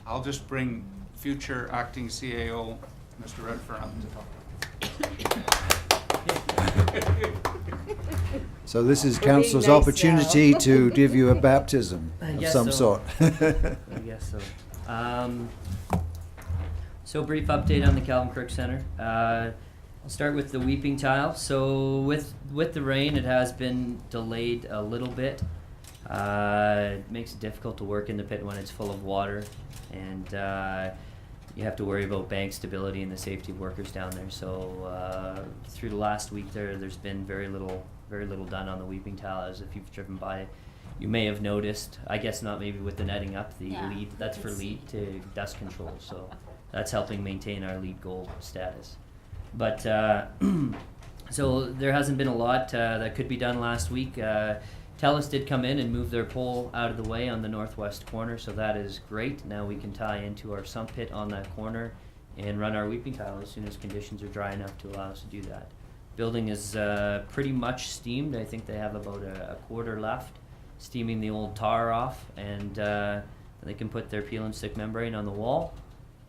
I'll just bring future acting CAO, Mr. Redfern, up to talk. So this is We're being council's nice opportunity now. to give you a baptism I of guess some so. sort. I guess so. So brief update on the Calvin Crook Center. I'll start with the weeping tile. So with the rain, it has been delayed a little bit. It makes it difficult to work in the pit when it's full of water, and you have to worry about bank stability and the safety of workers down there. So through the last week, there's been very little done on the weeping tile. As if you've driven by, you may have noticed. I guess not maybe with the netting up, the Yeah, lead. That's I for can see. lead to dust control. So that's helping maintain our lead gold status. But so there hasn't been a lot that could be done last week. TELUS did come in and move their pole out of the way on the northwest corner, so that is great. Now we can tie into our sump pit on that corner and run our weeping tile as soon as conditions are dry enough to allow us to do that. Building is pretty much steamed. I think they have about a quarter left, steaming the old tar off, and they can put their peel and stick membrane on the wall,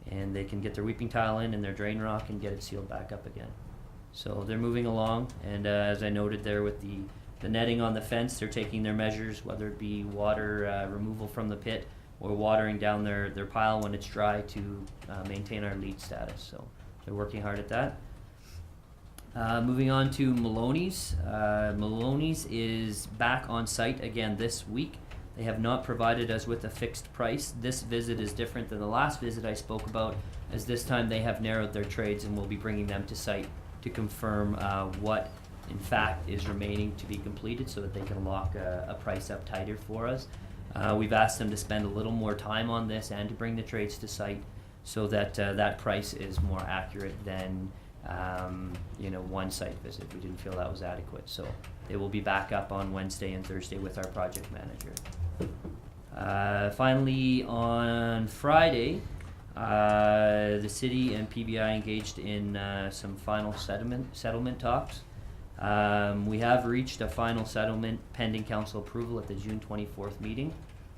and they can get their weeping tile in and their drain rock and get it sealed back up again. So they're moving along, and as I noted there with the netting on the fence, they're taking their measures, whether it be water removal from the pit or watering down their pile when it's dry to maintain our lead status. So they're working hard at that. Moving on to Maloney's. Maloney's is back on site again this week. They have not provided us with a fixed price. This visit is different than the last visit I spoke about, as this time they have narrowed their trades and will be bringing them to site to confirm what in fact is remaining to be completed, so that they can lock a price up tighter for us. We've asked them to spend a little more time on this and to bring the trades to site, so that that price is more accurate than one site visit. We didn't feel that was adequate, so they will be back up on Wednesday and Thursday with our project manager. Finally, on Friday, the city and PBI engaged in some final settlement talks. We have reached a final settlement pending council approval at the June 24th meeting.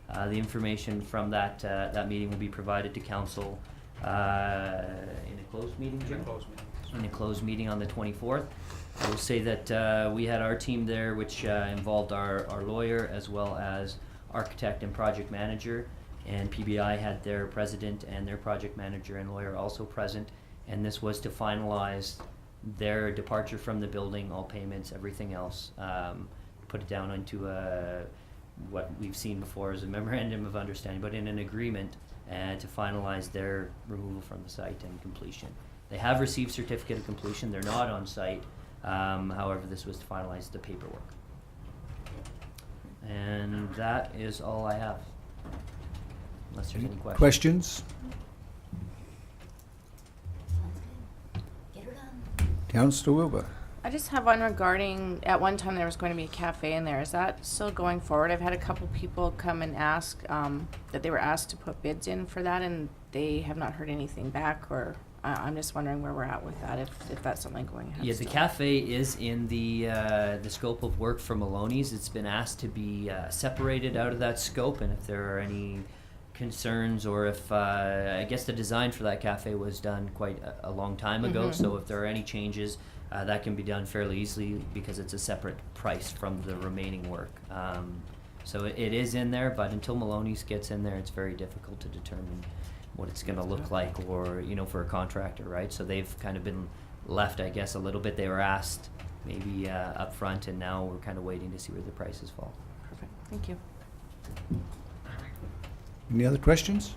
The information from that meeting will be provided to council in a closed meeting, Jim? In a closed meeting on the 24th. I will say that we had our team there, which involved our lawyer as well as architect and project manager, and PBI had their president and their project manager and lawyer also present, and this was to finalize their departure from the building, all payments, everything else, put it down into what we've seen before as a memorandum of understanding, but in an agreement to finalize their removal from the site and completion. They have received certificate of completion. They're not on site. However, this was to finalize the paperwork. And that is all I have. Unless there's any questions. Questions? Sounds good. Get her done. Councillor Wilbur. I just have one regarding, at one time there was going to be a cafe in there. Is that still going forward? I've had a couple people come and ask that they were asked to put bids in for that, and they have not heard anything back, or I'm just wondering where we're at with that, if that's something going ahead. Yeah, the still. cafe is in the scope of work for Maloney's. It's been asked to be separated out of that scope, and if there are any concerns, or if I guess the design for that cafe was done quite a long time ago. So if there are any changes, that can be done fairly easily because it's a separate price from the remaining work. So it is in there, but until Maloney's gets in there, it's very difficult to determine what it's going to look like, or for a contractor, right? So they've kind of been left, I guess, a little bit. They were asked maybe up front, and now we're kind of waiting to see where the prices fall. Perfect, thank you. Any other questions?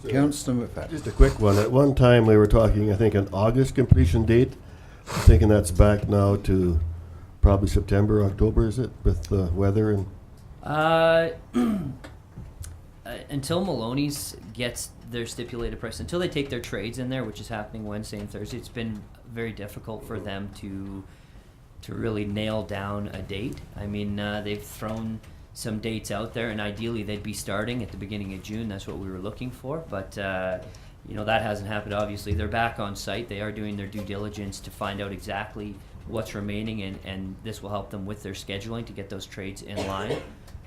Councillor McFadden. Just a quick one. At one time, we were talking, I think, an August completion date. I'm thinking that's back now to probably September, October, is it, with the weather and... Until Maloney's gets their stipulated price, until they take their trades in there, which is happening Wednesday and Thursday, it's been very difficult for them to really nail down a date. I mean, they've thrown some dates out there, and ideally they'd be starting at the beginning of June. That's what we were looking for, but that hasn't happened. Obviously, they're back on site. They are doing their due diligence to find out exactly what's remaining, and this will help them with their scheduling to get those trades in line.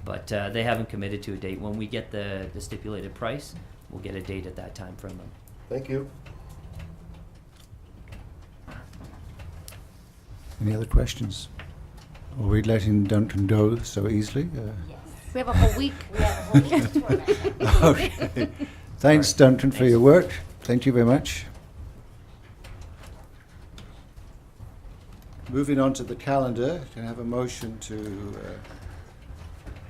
But they haven't committed to a date. When we get the stipulated price, we'll get a date at that time from them. Thank you. Any other questions? Are we letting Duncan go so easily? Yes. We have a whole week. We have a whole week to work on that. Okay. Thanks, Duncan, for your work. Thank you very much. Moving on to the calendar, can I have a motion to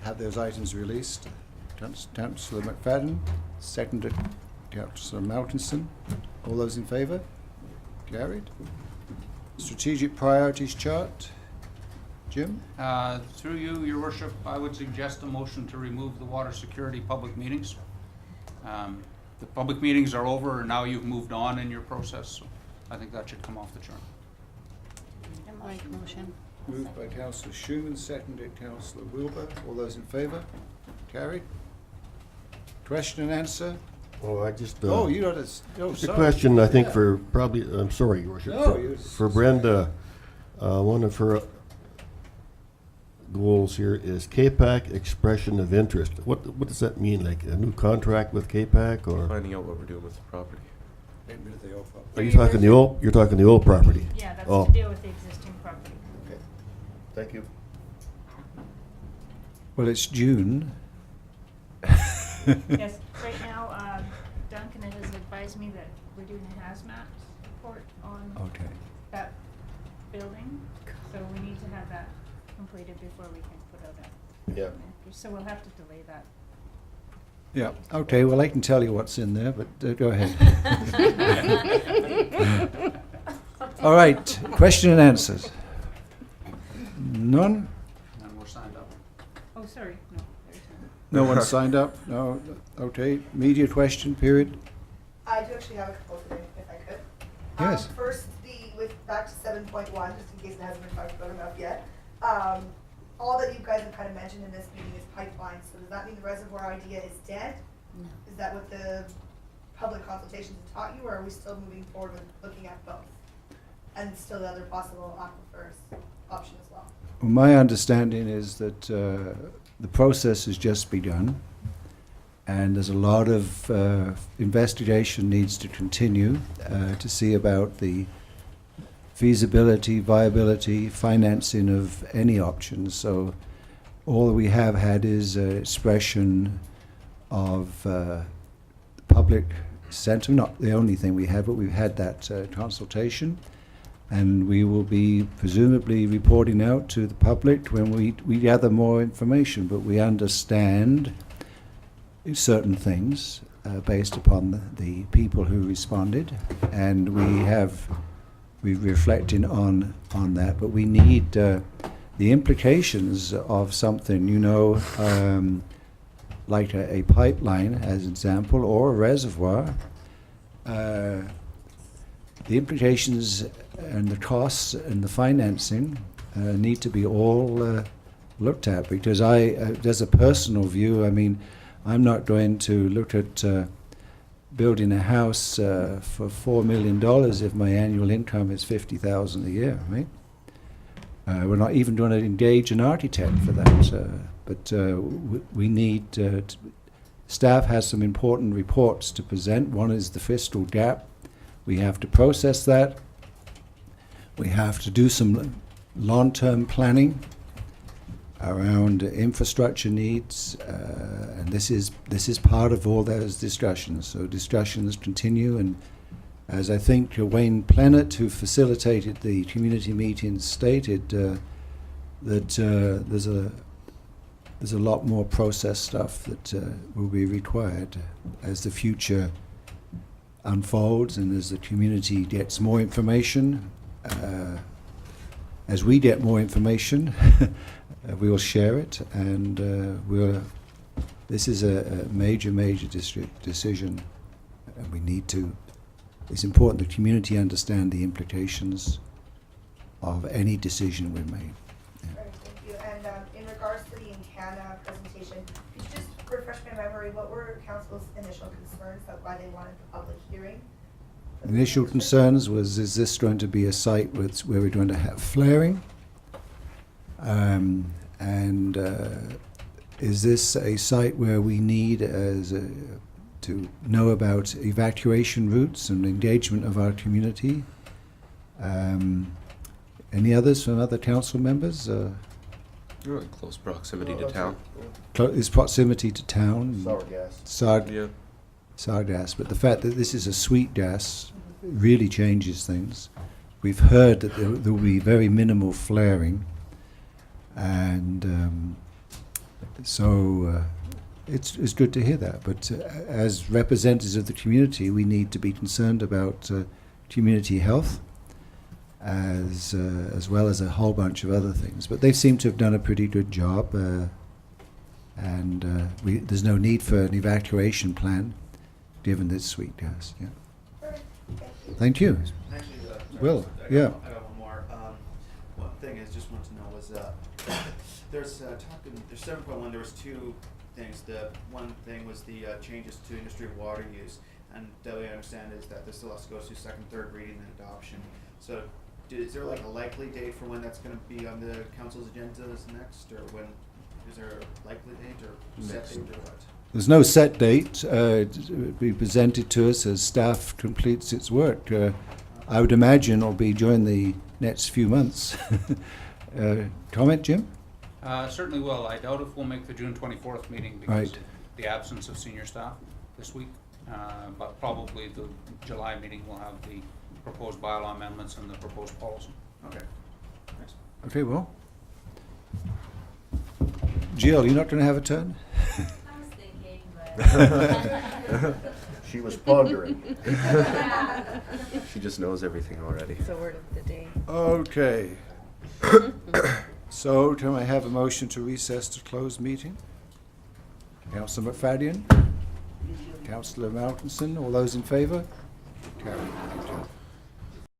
have those items released? Councillor McFadden, seconded Councillor Malkinson. All those in favour? Carried. Strategic priorities chart. Jim? Through you, Your Worship, I would suggest a motion to remove the water security public meetings. The public meetings are over, and now you've moved on in your process, so I think that should come off the chart. Motion. Moved by Councillor Schumann, seconded Councillor Wilbur. All those in favour? Carried. Question and answer? Oh, I just... Oh, you got a... Oh, Just a sorry. question, I think, Yeah. for probably, I'm sorry, Your Worship. No, for- you- For Brenda, one of her goals here is KPAC expression of interest. What does that mean? Like a new contract with KPAC, or Finding out what we're doing with the property. Get rid of the old one. are you talking the old? You're talking the old property. Yeah, that's Oh. to deal with the existing property. Okay. Thank you. Well, it's June. Yes, right now, Duncan has advised me that we're doing a hazmat report on Okay. that building, so we need to have that completed before we can put out a. Yeah. So we'll have to delay that. Yeah, okay, well, I can tell you what's in there, but go ahead. All right, question and answers. None? And we're signed up. Oh, sorry, no, there's none. No one signed up? No? Okay, media question, period? I do actually have a couple today, if I could. Yes. First, back to 7.1, just in case it hasn't been talked about enough yet. All that you guys have kind of mentioned in this meeting is pipelines, so does that mean the reservoir idea is dead? No. Is that what the public consultations have taught you, or are we still moving forward with looking at both? And still the other possible aquifers option as well? Well, my understanding is that the process has just begun, and there's a lot of investigation needs to continue to see about the feasibility, viability, financing of any options. So all we have had is an expression of public sentiment, not the only thing we had, but we've had that consultation. And we will be presumably reporting out to the public when we gather more information, but we understand certain things based upon the people who responded, and we're reflecting on that, but we need the implications of something, like a pipeline, as an example, or a reservoir. The implications and the costs and the financing need to be all looked at, because there's a personal view. I mean, I'm not going to look at building a house for $4 million if my annual income is $50,000 a year, right? We're not even going to engage an architect for that, but we need staff has some important reports to present. One is the fiscal gap. We have to process that. We have to do some long-term planning around infrastructure needs, and this is part of all those discussions. So discussions continue, and as I think Wayne Plennett, who facilitated the community meeting, stated, that there's a lot more process stuff that will be required as the future unfolds and as the community gets more information. As we get more information, we will share it, and this is a major decision, and we need to. It's important the community understand the implications of any decision we make. Right, thank you. And in regards to the Encana presentation, could you just refresh my memory, what were council's initial concerns about why they wanted the public hearing? Initial concerns was, is this going to be a site where we're going to have flaring? Is this a site where we need to know about evacuation routes and engagement of our community? Any others from other council members? You're in close proximity to town. Is proximity to town? Sour gas. Sour gas, but the fact that this is a sweet gas really changes things. We've heard that there will be very minimal flaring, and so it's good to hear that. But as representatives of the community, we need to be concerned about community health, as well as a whole bunch of other things. But they seem to have done a pretty good job, and there's no need for an evacuation plan, given this sweet gas. Yeah. Thank you. Actually, Will, I yeah. got one more. One thing I just wanted to know was there's 7.1. There was two things. The one thing was the changes to industry water use, and the way I understand is that this still has to go through second, third reading, and adoption. So, is there like a likely date for when that's going to be on the council's agendas next, or when? Is there a likely date or set date or what? There's no set date. It will be presented to us as staff completes its work. I would imagine it'll be during the next few months. Comment, Jim? Certainly will. I doubt if we'll make the June 24th meeting because Right. of the absence of senior staff this week. But probably the July meeting will have the proposed bylaw amendments and the proposed policy. Okay. Thanks. Okay, well. Jill, you're not going to have a turn? I was thinking, She was pondering. She just knows everything already. It's the word of the day. Okay. So, can I have a motion to recess to close meeting? Councillor McFadden? Councillor Malcolmson, all those in favour? Carried. Thank you.